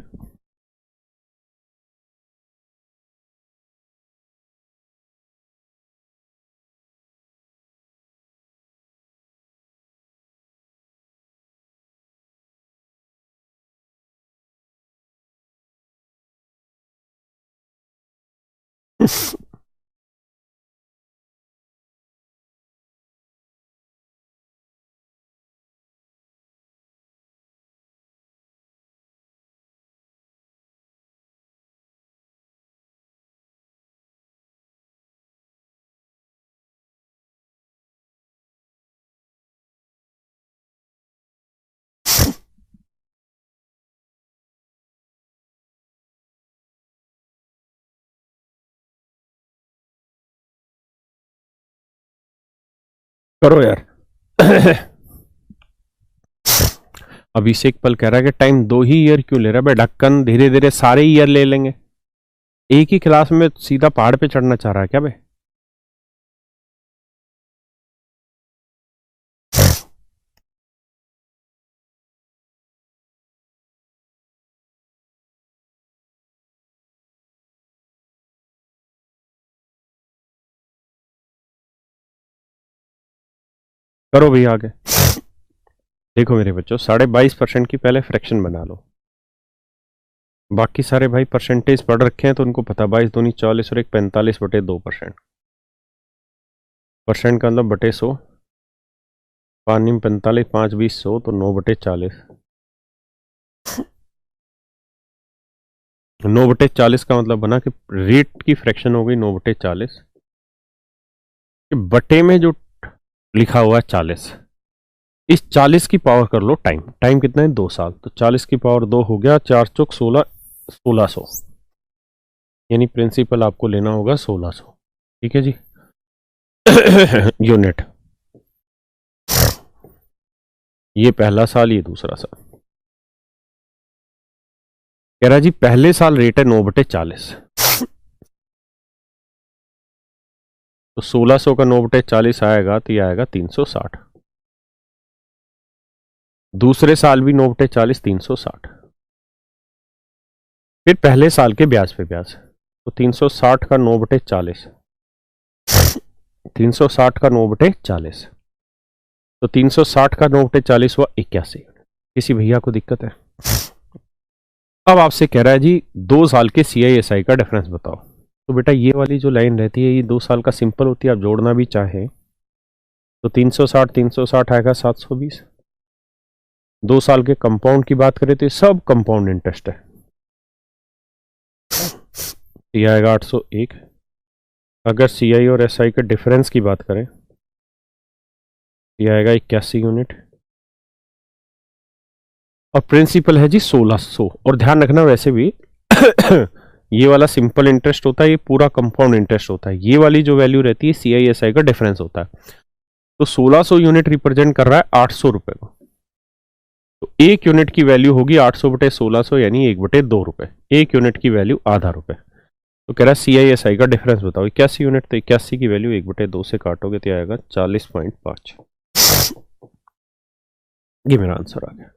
[SPEAKER 1] करो यार। अभिषेक पल कह रहा है कि टाइम 2 ही ईयर क्यों ले रहा है भाई, ढक्कन धीरे धीरे सारे ईयर ले लेंगे। एक ही क्लास में सीधा पहाड़ पे चढ़ना चाह रहा है क्या भाई? करो भैया आगे। देखो मेरे बच्चों, 22.5% की पहले फ्रैक्शन बना लो। बाकी सारे भाई परसेंटेज पढ़ रखे हैं तो उनको पता, 22 दूनी 40 और एक 45/2%। परसेंट का मतलब बटे 100, 5×45, 5×20 100, तो 9/40। 9/40 का मतलब बना कि रेट की फ्रैक्शन हो गई 9/40, बटे में जो लिखा हुआ है 40, इस 40 की पावर कर लो टाइम। टाइम कितना है? 2 साल। तो 40 की पावर 2 हो गया, 4×4 = 16, 1600। यानी प्रिंसिपल आपको लेना होगा 1600। ठीक है जी। यूनिट। ये पहला साल, ये दूसरा साल। कह रहा जी पहले साल रेट है 9/40, तो 1600 का 9/40 आएगा तो ये आएगा 360। दूसरे साल भी 9/40, 360। फिर पहले साल के ब्याज पे ब्याज, तो 360 का 9/40, 360 का 9/40, तो 360 का 9/40 हुआ 81। किसी भैया को दिक्कत है? अब आपसे कह रहा है जी 2 साल के CISI का डिफरेंस बताओ। तो बेटा ये वाली जो लाइन रहती है ये 2 साल का सिंपल होती है, आप जोड़ना भी चाहें तो 360 360 आएगा 720। 2 साल के कंपाउंड की बात करें तो ये सब कंपाउंड इंटरेस्ट है, ये आएगा 801। अगर CI और SI के डिफरेंस की बात करें ये आएगा 81 यूनिट। और प्रिंसिपल है जी 1600। और ध्यान रखना वैसे भी ये वाला सिंपल इंटरेस्ट होता है, ये पूरा कंपाउंड इंटरेस्ट होता है। ये वाली जो वैल्यू रहती है CI/SI का डिफरेंस होता है। तो 1600 यूनिट रिप्रेजेंट कर रहा है 800 रुपए को। तो एक यूनिट की वैल्यू होगी 800/1600, यानी 1/2 रुपए। एक यूनिट की वैल्यू आधा रुपए। तो कह रहा है CI/SI का डिफरेंस बताओ। 81 यूनिट, तो 81 की वैल्यू 1/2 से काटोगे तो आएगा 40.5। ये मेरा आंसर आ गया।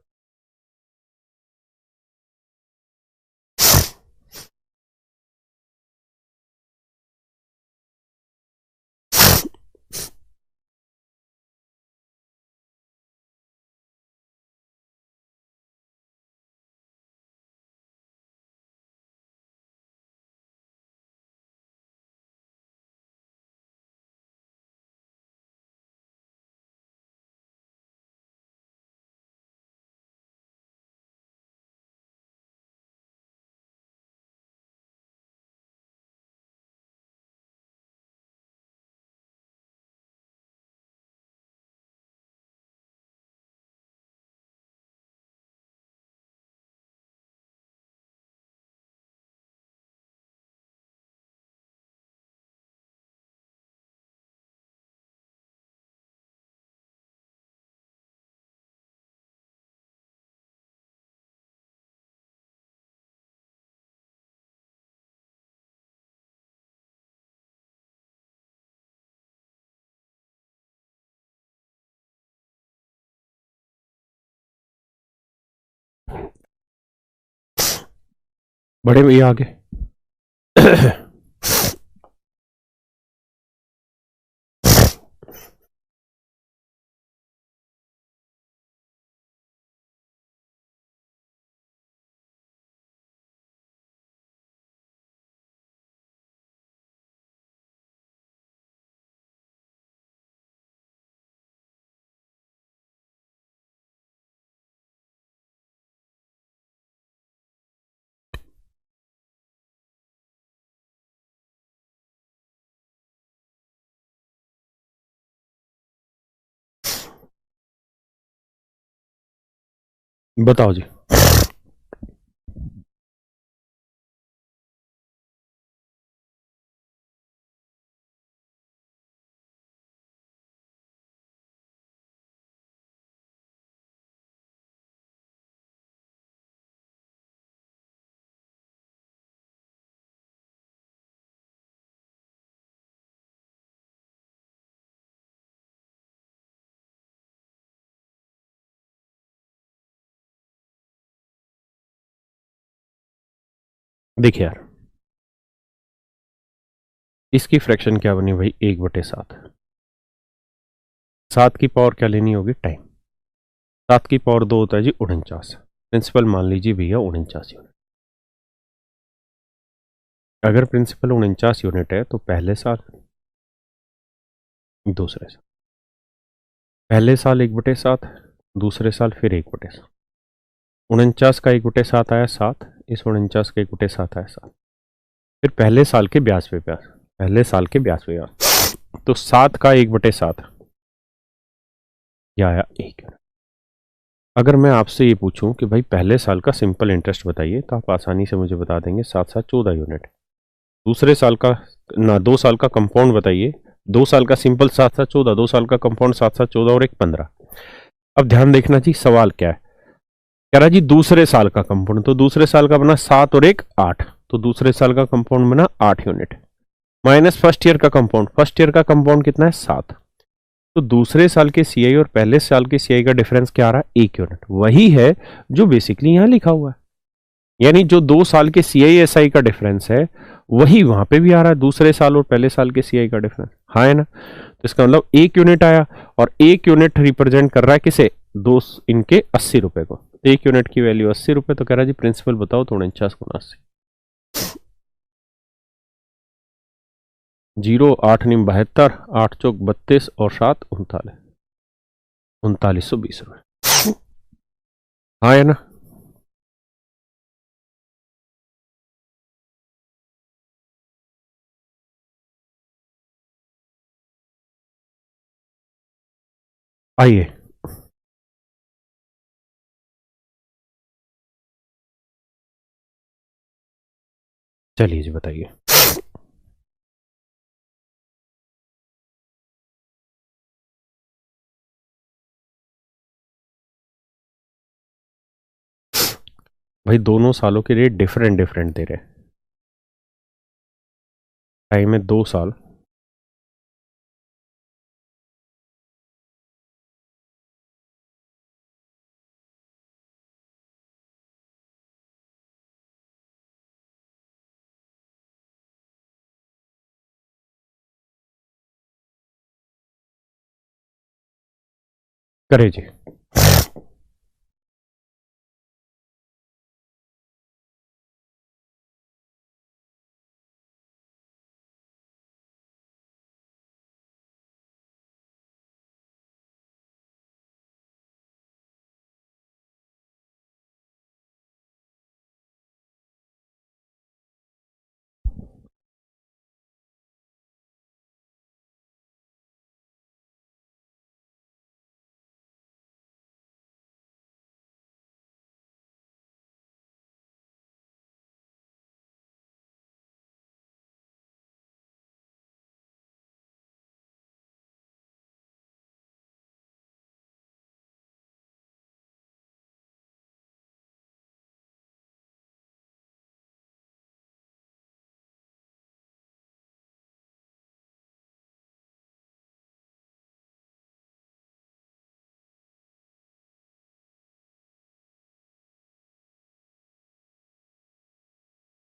[SPEAKER 1] बड़े भैया आगे। बताओ जी। देखिए यार, इसकी फ्रैक्शन क्या बनी भाई, 1/7। 7 की पावर क्या लेनी होगी, टाइम। 7 की पावर 2 होता है जी 49। प्रिंसिपल मान लीजिए भैया 49 यूनिट। अगर प्रिंसिपल 49 यूनिट है तो पहले साल, दूसरे साल, पहले साल 1/7, दूसरे साल फिर 1/7। 49 का 1/7 आया 7, इस 49 का 1/7 आया 7, फिर पहले साल के 82 ब्याज, पहले साल के 82 ब्याज, तो 7 का 1/7 यह आया 1 यूनिट। अगर मैं आपसे ये पूछूं कि भाई पहले साल का सिंपल इंटरेस्ट बताइए, तो आप आसानी से मुझे बता देंगे 7 7 14 यूनिट। दूसरे साल का, ना 2 साल का कंपाउंड बताइए। 2 साल का सिंपल 7 7 14, 2 साल का कंपाउंड 7 7 14 और एक 15। अब ध्यान देखना जी, सवाल क्या है, कह रहा जी दूसरे साल का कंपाउंड, तो दूसरे साल का बना 7 और एक 8, तो दूसरे साल का कंपाउंड बना 8 यूनिट, माइनस फर्स्ट ईयर का कंपाउंड। फर्स्ट ईयर का कंपाउंड कितना है, 7। तो दूसरे साल के सीआई और पहले साल के सीआई का डिफरेंस क्या आ रहा है, 1 यूनिट। वही है जो बेसिकली यहां लिखा हुआ है, यानी जो 2 साल के सीआई एसआई का डिफरेंस है वही वहां पे भी आ रहा है, दूसरे साल और पहले साल के सीआई का डिफरेंस। हाँ है ना, तो इसका मतलब 1 यूनिट आया, और 1 यूनिट रिप्रेजेंट कर रहा है किसे, दो इनके 80 रुपए को। 1 यूनिट की वैल्यू 80 रुपए, तो कह रहा है जी प्रिंसिपल बताओ तो 49 × 80। 0 8 9 72, 8 चौक 32 और 7 39, 3920 रुपए। हाँ है ना। आइए, चलिए जी बताइए। भाई दोनों सालों के रेट डिफरेंट डिफरेंट दे रहे हैं। टाइम है 2 साल। करे जी।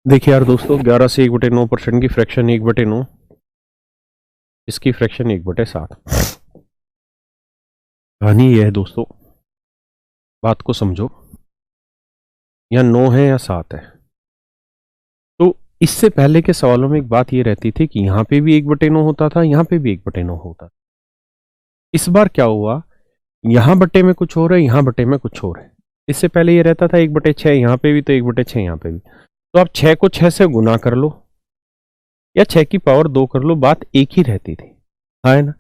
[SPEAKER 1] देखिए यार दोस्तों, 11 से 1/9% की फ्रैक्शन 1/9, इसकी फ्रैक्शन 1/7। कहानी ये है दोस्तों, बात को समझो, या 9 है या 7 है। तो इससे पहले के सवालों में एक बात ये रहती थी कि यहां पे भी 1/9 होता था, यहां पे भी 1/9 होता था। इस बार क्या हुआ, यहां बटे में कुछ और है, यहां बटे में कुछ और है। इससे पहले ये रहता था 1/6 यहां पे भी तो 1/6 यहां पे भी। तो आप 6 को 6 से गुना कर लो या 6 की पावर 2 कर लो, बात एक ही रहती थी, है ना।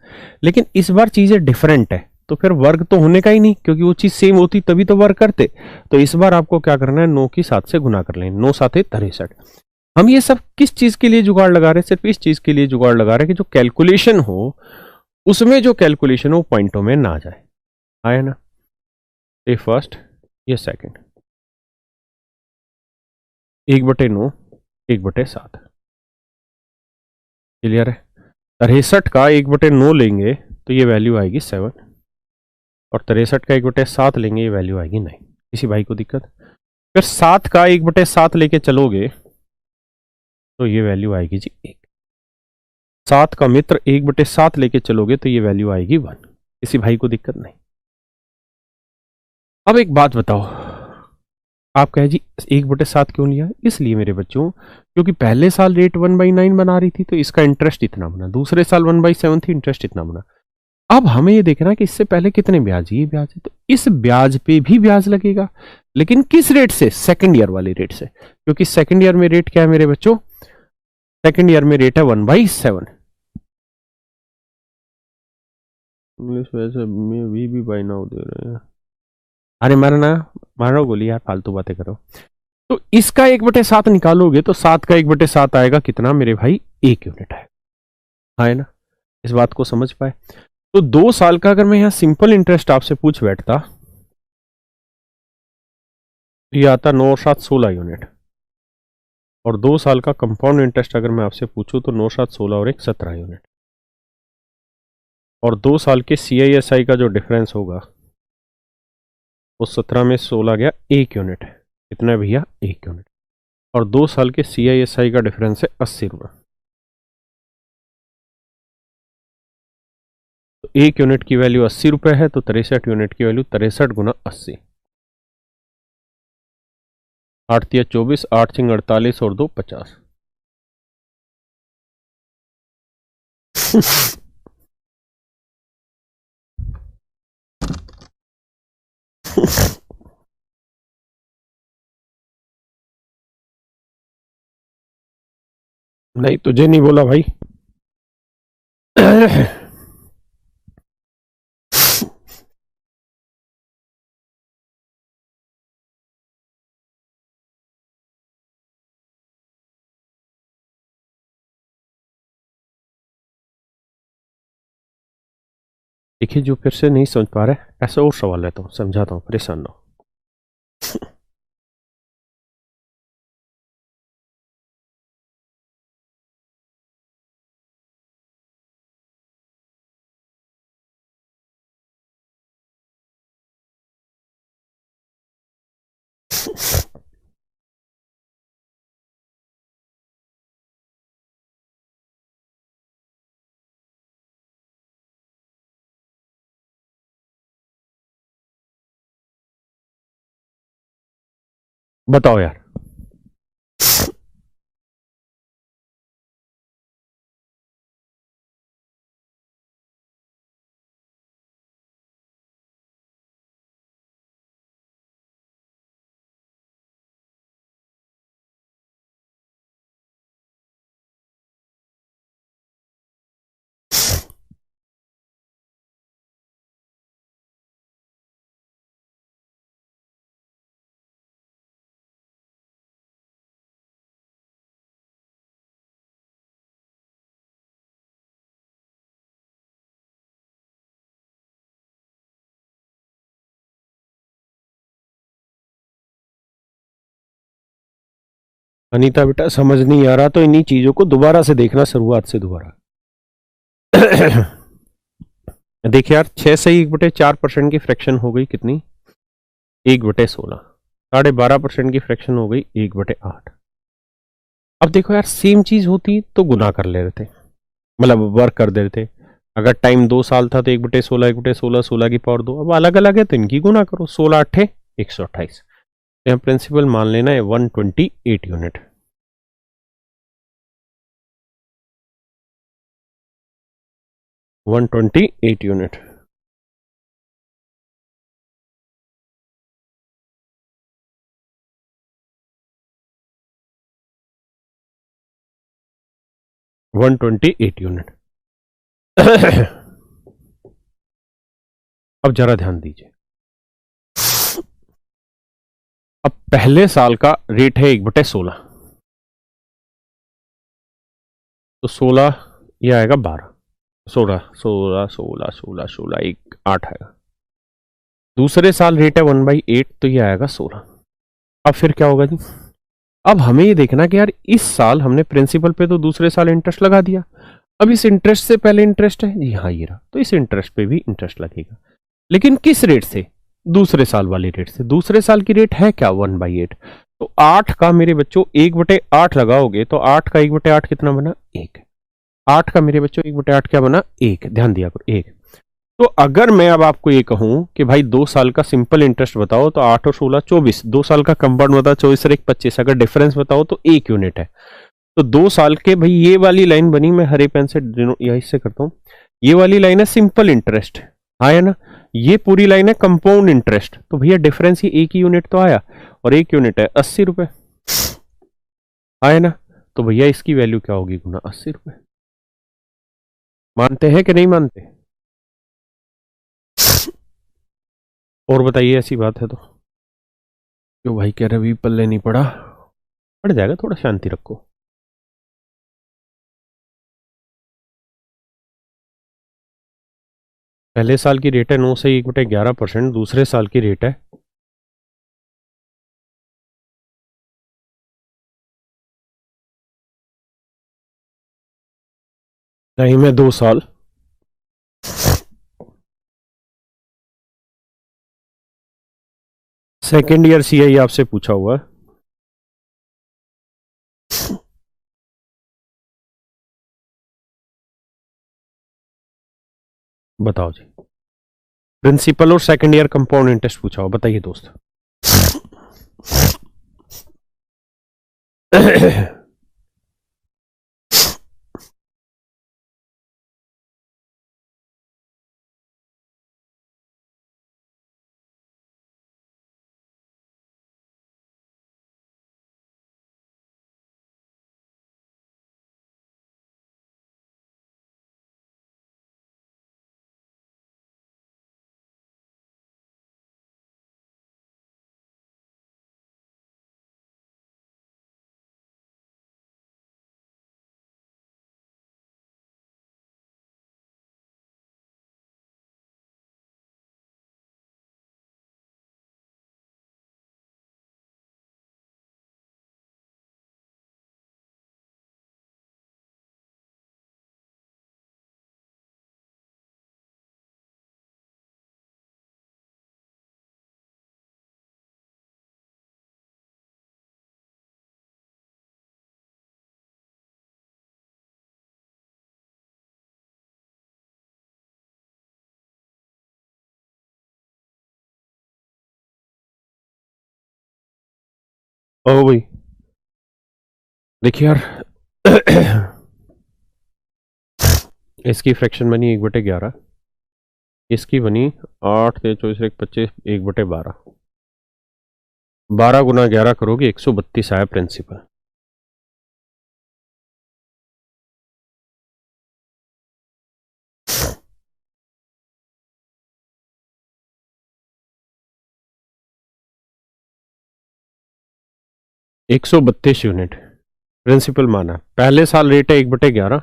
[SPEAKER 1] लेकिन इस बार चीजें डिफरेंट है, तो फिर वर्ग तो होने का ही नहीं, क्योंकि वो चीज सेम होती तभी तो वर्ग करते। तो इस बार आपको क्या करना है, 9 की 7 से गुना कर लें, 9 7 63। हम ये सब किस चीज के लिए जुगाड़ लगा रहे हैं, सिर्फ इस चीज के लिए जुगाड़ लगा रहे हैं कि जो कैलकुलेशन हो, उसमें जो कैलकुलेशन हो पॉइंटों में ना जाए, है ना। ये फर्स्ट, ये सेकंड, 1/9 1/7, क्लियर है। 63 का 1/9 लेंगे तो ये वैल्यू आएगी 7, और 63 का 1/7 लेंगे ये वैल्यू आएगी 9। किसी भाई को दिक्कत? फिर 7 का 1/7 लेके चलोगे तो ये वैल्यू आएगी जी 1। 7 का मित्र 1/7 लेके चलोगे तो ये वैल्यू आएगी 1। किसी भाई को दिक्कत नहीं? अब एक बात बताओ, आप कहे जी 1/7 क्यों लिया? इसलिए मेरे बच्चों, क्योंकि पहले साल रेट 1/9 बना रही थी तो इसका इंटरेस्ट इतना बना, दूसरे साल 1/7 थी, इंटरेस्ट इतना बना। अब हमें ये देखना कि इससे पहले कितने ब्याज, ये ब्याज है, तो इस ब्याज पे भी ब्याज लगेगा, लेकिन किस रेट से? सेकंड ईयर वाले रेट से, क्योंकि सेकंड ईयर में रेट क्या है मेरे बच्चों? सेकंड ईयर में रेट है 1/7। इंग्लिश वैसे में भी बाय नाउ दे रहे हैं। अरे मारना, मारो गोली यार, फालतू बातें करो। तो इसका 1/7 निकालोगे तो 7 का 1/7 आएगा कितना मेरे भाई? 1 यूनिट है ना। इस बात को समझ पाए? तो 2 साल का अगर मैं यहां सिंपल इंटरेस्ट आपसे पूछ बैठता, ये आता 9 और 7 16 यूनिट, और 2 साल का कंपाउंड इंटरेस्ट अगर मैं आपसे पूछूं तो 9 7 16 और 1 17 यूनिट, और 2 साल के CISI का जो डिफरेंस होगा वो 17 में 16 गया 1 यूनिट, कितना है भैया? 1 यूनिट। और 2 साल के CISI का डिफरेंस है 80 रुपये। तो 1 यूनिट की वैल्यू 80 रुपये है, तो 63 यूनिट की वैल्यू 63 गुना 80, 8 तिया 24, 8 सिंग 48 और 2 50। नहीं, तुझे नहीं बोला भाई। देखिए, जो फिर से नहीं समझ पा रहे, ऐसा और सवाल लेता हूँ, समझाता हूँ, परेशान ना हो। बताओ यार। अनीता बेटा, समझ नहीं आ रहा तो इन्हीं चीजों को दोबारा से देखना, शुरुआत से दोबारा। देखिए यार, 6 से 1/4% की फ्रैक्शन हो गई कितनी? 1/16। 12.5% की फ्रैक्शन हो गई 1/8। अब देखो यार, सेम चीज होती तो गुना कर ले रहे थे, मतलब वर्क कर दे रहे थे। अगर टाइम 2 साल था तो 1/16, 1/16, 16 की पावर 2। अब अलग अलग है तो इनकी गुना करो, 16 × 8 = 128। यहाँ प्रिंसिपल मान लेना है 128 unit. One 128 unit. One 128 unit. अब जरा ध्यान दीजिए, अब पहले साल का रेट है 1/16, तो 16 ये आएगा 12, 16 16 16 16 16 1 8 आएगा। दूसरे साल रेट है 1/8, तो ये आएगा 16। अब फिर क्या होगा जी, अब हमें ये देखना कि यार इस साल हमने प्रिंसिपल पे तो दूसरे साल इंटरेस्ट लगा दिया, अब इस इंटरेस्ट से पहले इंटरेस्ट है जी, हाँ ये रहा, तो इस इंटरेस्ट पे भी इंटरेस्ट लगेगा, लेकिन किस रेट से, दूसरे साल वाले रेट से। दूसरे साल की रेट है क्या, 1/8, तो 8 का मेरे बच्चों 1/8 लगाओगे तो 8 का 1/8 कितना बना, 1। 8 का मेरे बच्चों 1/8 क्या बना, 1। ध्यान दिया करो, 1। तो अगर मैं अब आपको ये कहूं कि भाई 2 साल का सिंपल इंटरेस्ट बताओ, तो 8 और 16 24, 2 साल का कंपाउंड बताओ 24 और 1 25, अगर डिफरेंस बताओ तो 1 यूनिट है। तो 2 साल के, भाई ये वाली लाइन बनी, मैं हरे पेन से या इससे करता हूं, ये वाली लाइन है सिंपल इंटरेस्ट, आया ना, ये पूरी लाइन है कंपाउंड इंटरेस्ट, तो भैया डिफरेंस ये 1 ही यूनिट तो आया, और 1 यूनिट है 80 रुपए, आया ना, तो भैया इसकी वैल्यू क्या होगी, गुना 80 रुपए। मानते हैं कि नहीं मानते, और बताइए ऐसी बात है तो। क्यों भाई कह रहे भी पल्ले नहीं पड़ा, पड़ जाएगा, थोड़ा शांति रखो। पहले साल की रेट है 9 से 1/11%, दूसरे साल की रेट है टाइम है 2 साल, सेकेंड ईयर सीआई आपसे पूछा हुआ है। बताओ जी, प्रिंसिपल और सेकेंड ईयर कंपाउंड इंटरेस्ट पूछा हुआ, बताइए दोस्त। ओ भाई देखिए यार, इसकी फ्रैक्शन बनी 1/11, इसकी बनी 8 × 24 × 1 25, 1/12, 12 गुना 11 करोगे 132 आया प्रिंसिपल। एक 132 यूनिट प्रिंसिपल माना, पहले साल रेट है 1/11,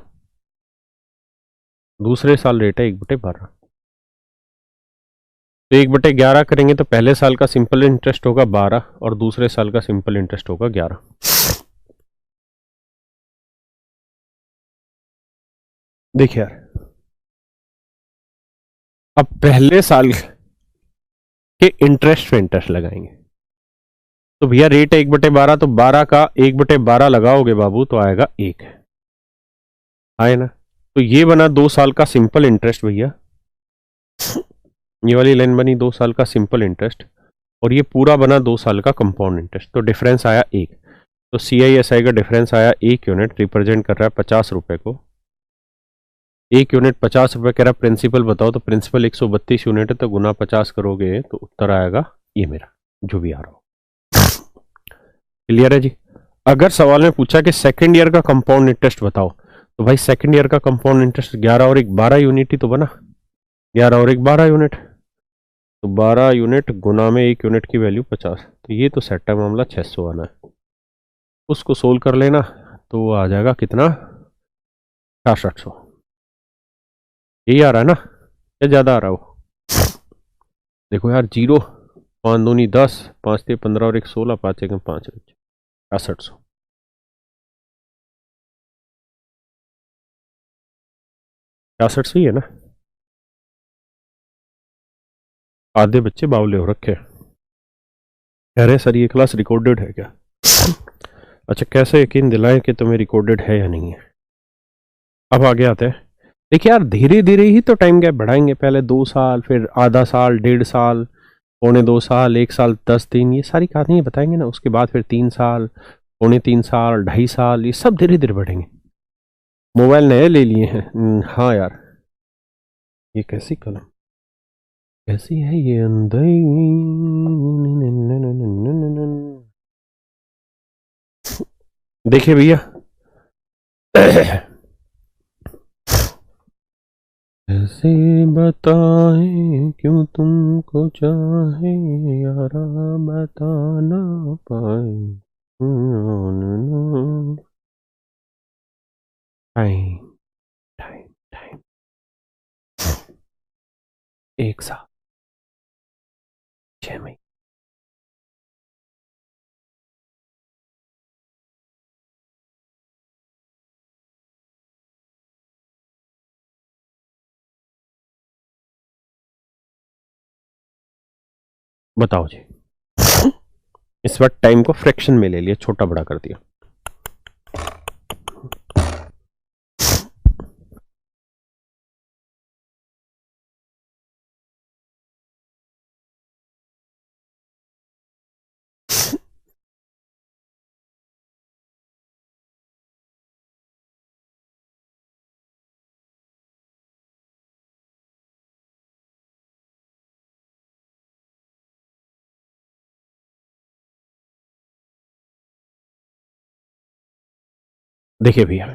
[SPEAKER 1] दूसरे साल रेट है 1/12। तो 1/11 करेंगे तो पहले साल का सिंपल इंटरेस्ट होगा 12 और दूसरे साल का सिंपल इंटरेस्ट होगा 11। देखिए यार, अब पहले साल के इंटरेस्ट पे इंटरेस्ट लगाएंगे, तो भैया रेट है 1/12, तो 12 का 1/12 लगाओगे बाबू तो आएगा 1, आए ना। तो ये बना 2 साल का सिंपल इंटरेस्ट भैया, ये वाली लाइन बनी 2 साल का सिंपल इंटरेस्ट, और ये पूरा बना 2 साल का कंपाउंड इंटरेस्ट। तो डिफरेंस आया 1, तो CISI का डिफरेंस आया 1 यूनिट, रिप्रेजेंट कर रहा है 50 रुपए को। 1 यूनिट 50 रुपए कह रहा है। प्रिंसिपल बताओ, तो प्रिंसिपल 132 यूनिट है, तो गुना 50 करोगे तो उत्तर आएगा ये मेरा जो भी आ रहा हो। क्लियर है जी। अगर सवाल में पूछा कि सेकंड ईयर का कंपाउंड इंटरेस्ट बताओ, तो भाई सेकंड ईयर का कंपाउंड इंटरेस्ट 11 और 1 12 यूनिट ही तो बना, 11 और 1 12 यूनिट, तो 12 यूनिट गुना में 1 यूनिट की वैल्यू 50, तो ये तो सेट है मामला, 600 आना है। उसको सोल्व कर लेना तो वो आ जाएगा कितना, 6600। यही आ रहा है ना, क्या ज्यादा आ रहा हो? देखो यार, 0 5 दूनी 10, 5 3 15 और 1 16, 5 1 5, 6600। 6600 ही है ना। आधे बच्चे बावले हो रखे, कह रहे सर ये क्लास रिकॉर्डेड है क्या? अच्छा, कैसे यकीन दिलाएं कि तुम्हें रिकॉर्डेड है या नहीं है? अब आगे आते हैं। देखिए यार, धीरे धीरे ही तो टाइम गैप बढ़ाएंगे, पहले 2 साल, फिर आधा साल, 1.5 साल, 1.25 साल, 1 साल 10 दिन, ये सारी कहानियां बताएंगे ना। उसके बाद फिर 3 साल, 3.25 साल, 2.5 साल, ये सब धीरे धीरे बढ़ेंगे। मोबाइल नए ले लिए हैं। हाँ यार, ये कैसी कलम, कैसी है ये अंदर। देखिए भैया, कैसे बताएं क्यों तुमको चाहे यारा, बता ना पाए। टाइम टाइम टाइम, 1 साल 6 महीने। बताओ जी, इस वक्त टाइम को फ्रैक्शन में ले लिया, छोटा बड़ा कर दिया। देखिए भैया,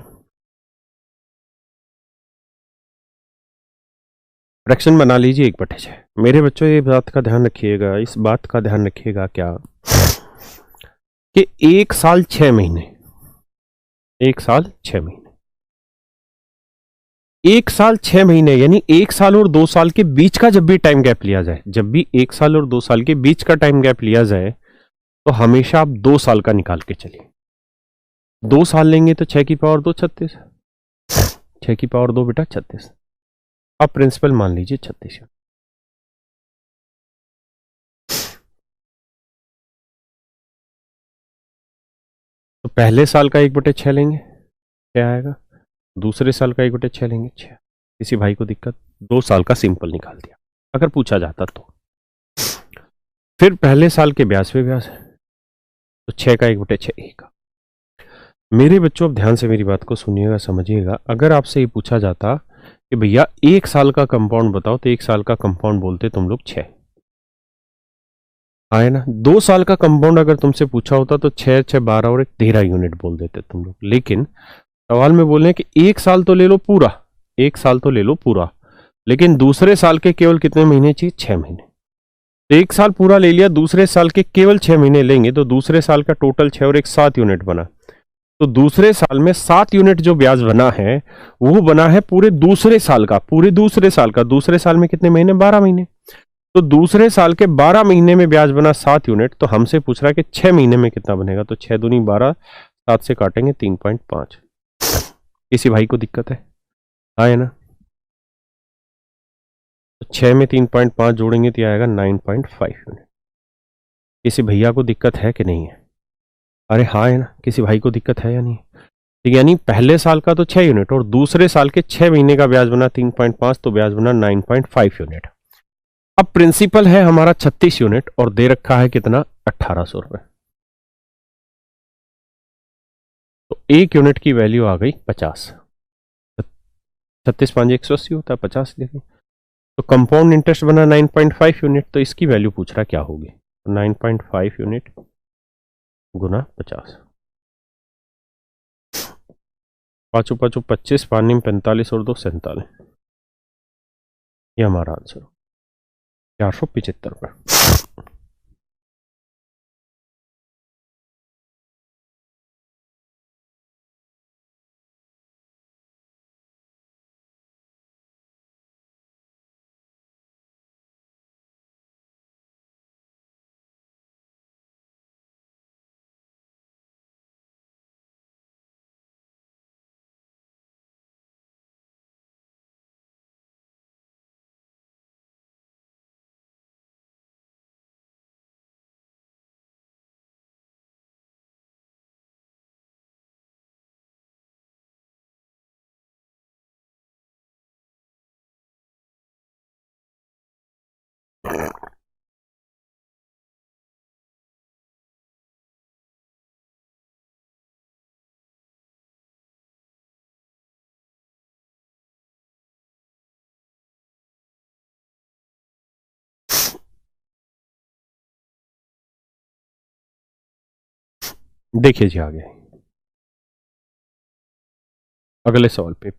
[SPEAKER 1] फ्रैक्शन बना लीजिए 1/6। मेरे बच्चों, ये बात का ध्यान रखिएगा, इस बात का ध्यान रखिएगा क्या, कि 1 साल 6 महीने, 1 साल 6 महीने, 1 साल 6 महीने, यानी 1 साल और 2 साल के बीच का जब भी टाइम गैप लिया जाए, जब भी 1 साल और 2 साल के बीच का टाइम गैप लिया जाए, तो हमेशा आप 2 साल का निकाल के चलिए। 2 साल लेंगे तो 6 की पावर 2 36, 6 की पावर 2 बेटा 36। अब प्रिंसिपल मान लीजिए 36। तो पहले साल का 1/6 लेंगे, क्या आएगा? दूसरे साल का 1/6 लेंगे, 6। किसी भाई को दिक्कत? 2 साल का सिंपल निकाल दिया अगर पूछा जाता तो। फिर पहले साल के ब्याज पे ब्याज है, तो 6 का 1/6 1। मेरे बच्चों, अब ध्यान से मेरी बात को सुनिएगा, समझिएगा। अगर आपसे ये पूछा जाता कि भैया 1 साल का कंपाउंड बताओ, तो 1 साल का कंपाउंड बोलते तुम लोग 6, आए ना। 2 साल का कंपाउंड अगर तुमसे पूछा होता तो 6 6 12 और 1 13 यूनिट बोल देते तुम लोग। लेकिन सवाल में बोल रहे हैं कि 1 साल तो ले लो पूरा, 1 साल तो ले लो पूरा, लेकिन दूसरे साल के केवल कितने महीने चाहिए? 6 महीने। तो 1 साल पूरा ले लिया, दूसरे साल के केवल 6 महीने लेंगे, तो दूसरे साल का टोटल 6 और 1 7 यूनिट बना। तो दूसरे साल में 7 यूनिट जो ब्याज बना है, वो बना है पूरे दूसरे साल का, पूरे दूसरे साल का। दूसरे साल में कितने महीने? 12 महीने। तो दूसरे साल के 12 महीने में ब्याज बना 7 यूनिट, तो हमसे पूछ रहा है कि 6 महीने में कितना बनेगा। तो 6 दूनी 12, 7 से काटेंगे 3.5। किसी भाई को दिक्कत है? हाँ है ना। तो 6 में 3.5 जोड़ेंगे तो आएगा 9.5 यूनिट। किसी भैया को दिक्कत है कि नहीं है? अरे हाँ है ना, किसी भाई को दिक्कत है या नहीं? ठीक है, यानी पहले साल का तो 6 यूनिट और दूसरे साल के 6 महीने का ब्याज बना 3.5, तो ब्याज बना 9.5 यूनिट। अब प्रिंसिपल है हमारा 36 यूनिट और दे रखा है कितना, 1800 रुपए। तो एक यूनिट की वैल्यू आ गई 50। 36 5 180 होता है, 50 देखिए। तो कंपाउंड इंटरेस्ट बना 9.5 यूनिट, तो इसकी वैल्यू पूछ रहा है क्या होगी। 9.5 यूनिट गुना 50, पाँचों पाँचों 25, पानी में 45 और 2 47। ये हमारा आंसर 475 रुपये। देखिए जी आगे अगले सवाल पे।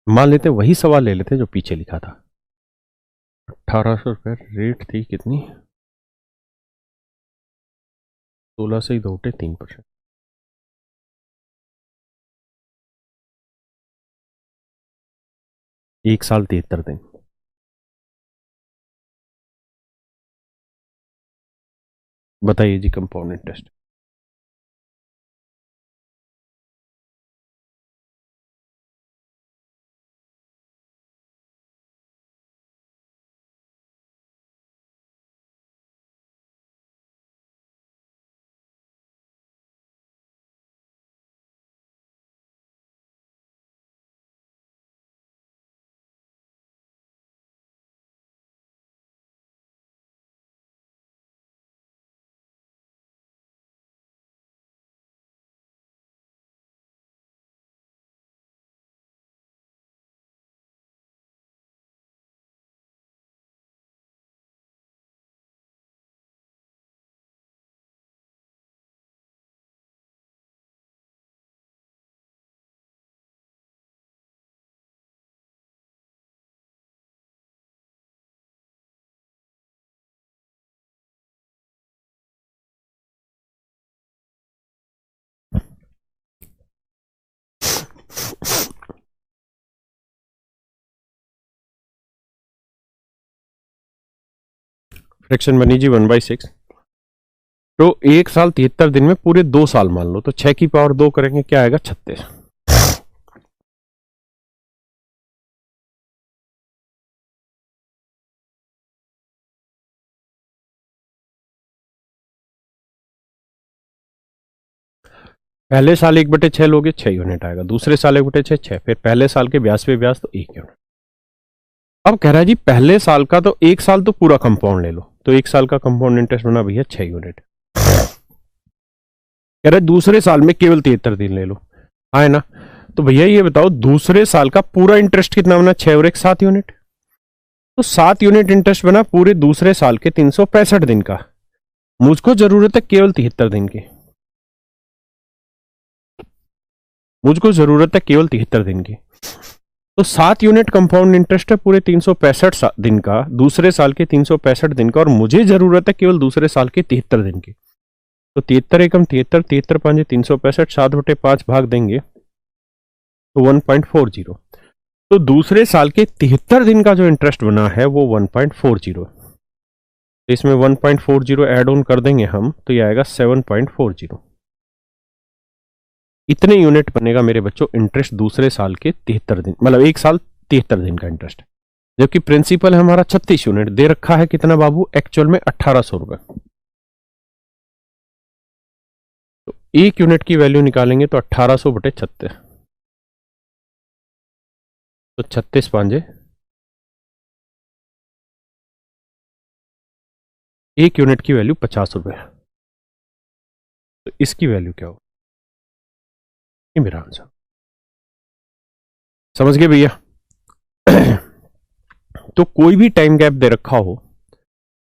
[SPEAKER 1] मान लेते वही सवाल ले लेते जो पीछे लिखा था। 1800 रुपये रेट थी कितनी, 16 से ही 2 3%। एक साल 73 दिन। बताइए जी कंपाउंड इंटरेस्ट। फ्रैक्शन बनी जी 1/6। तो एक साल 73 दिन में पूरे 2 साल मान लो, तो 6 की पावर 2 करेंगे क्या आएगा, 36। पहले साल 1/6 लोगे 6 यूनिट आएगा, दूसरे साल 1/6 6, फिर पहले साल के ब्याज पे ब्याज तो 1 यूनिट। अब कह रहा है जी पहले साल का तो एक साल तो पूरा कंपाउंड ले लो, तो एक साल का कंपाउंड इंटरेस्ट बना भैया 6 यूनिट। कह रहा है दूसरे साल में केवल 73 दिन ले लो, हाँ है ना। तो भैया ये बताओ दूसरे साल का पूरा इंटरेस्ट कितना बना, 6 और 1 7 यूनिट। तो 7 यूनिट इंटरेस्ट बना पूरे दूसरे साल के 365 दिन का। मुझको जरूरत है केवल 73 दिन की, मुझको जरूरत है केवल 73 दिन की। तो 7 यूनिट कंपाउंड इंटरेस्ट है पूरे 365 दिन का, दूसरे साल के 365 दिन का, और मुझे जरूरत है केवल दूसरे साल के 73 दिन की। तो 73 एकम 73, 73 5 365, 7/5 भाग देंगे तो 1.40। तो दूसरे साल के 73 दिन का जो इंटरेस्ट बना है वो 1.40। तो इसमें 1.40 ऐड ऑन कर देंगे हम, तो ये आएगा 7.40। इतने यूनिट बनेगा मेरे बच्चों इंटरेस्ट दूसरे साल के 73 दिन, मतलब एक साल 73 दिन का इंटरेस्ट है। जबकि प्रिंसिपल है हमारा 36 यूनिट, दे रखा है कितना बाबू, एक्चुअल में 1800 रुपए। तो एक यूनिट की वैल्यू निकालेंगे तो 1800 बटे 36, तो 36 पांजे, एक यूनिट की वैल्यू 50 रुपए। तो इसकी वैल्यू क्या हो, ये मेरा आंसर। समझ गए भैया? तो कोई भी टाइम गैप दे रखा हो,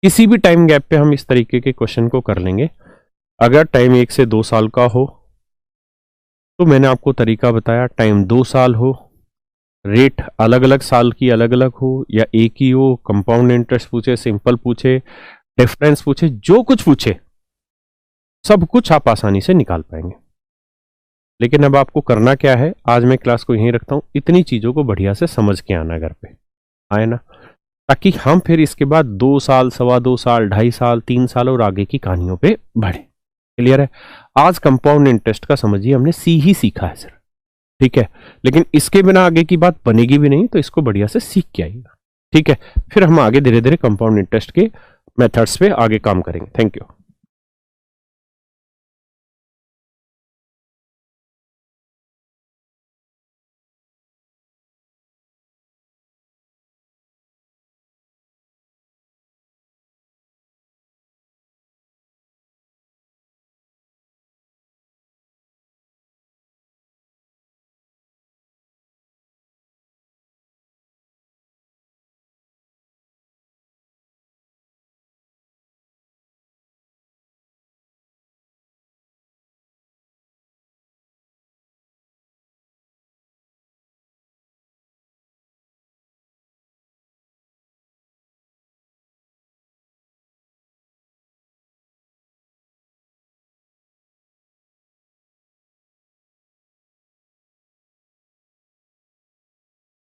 [SPEAKER 1] किसी भी टाइम गैप पे हम इस तरीके के क्वेश्चन को कर लेंगे। अगर टाइम 1 से 2 साल का हो तो मैंने आपको तरीका बताया, टाइम 2 साल हो, रेट अलग अलग साल की अलग अलग हो या एक ही हो, कंपाउंड इंटरेस्ट पूछे, सिंपल पूछे, डिफरेंस पूछे, जो कुछ पूछे सब कुछ आप आसानी से निकाल पाएंगे। लेकिन अब आपको करना क्या है, आज मैं क्लास को यहीं रखता हूं, इतनी चीजों को बढ़िया से समझ के आना घर पे, आए ना, ताकि हम फिर इसके बाद 2 साल, 2.25 साल, 2.5 साल, 3 साल और आगे की कहानियों पे बढ़े। क्लियर है? आज कंपाउंड इंटरेस्ट का समझिए हमने सी ही सीखा है सर, ठीक है, लेकिन इसके बिना आगे की बात बनेगी भी नहीं, तो इसको बढ़िया से सीख के आइएगा, ठीक है। फिर हम आगे धीरे धीरे कंपाउंड इंटरेस्ट के मेथड्स पे आगे काम करेंगे। Thank you.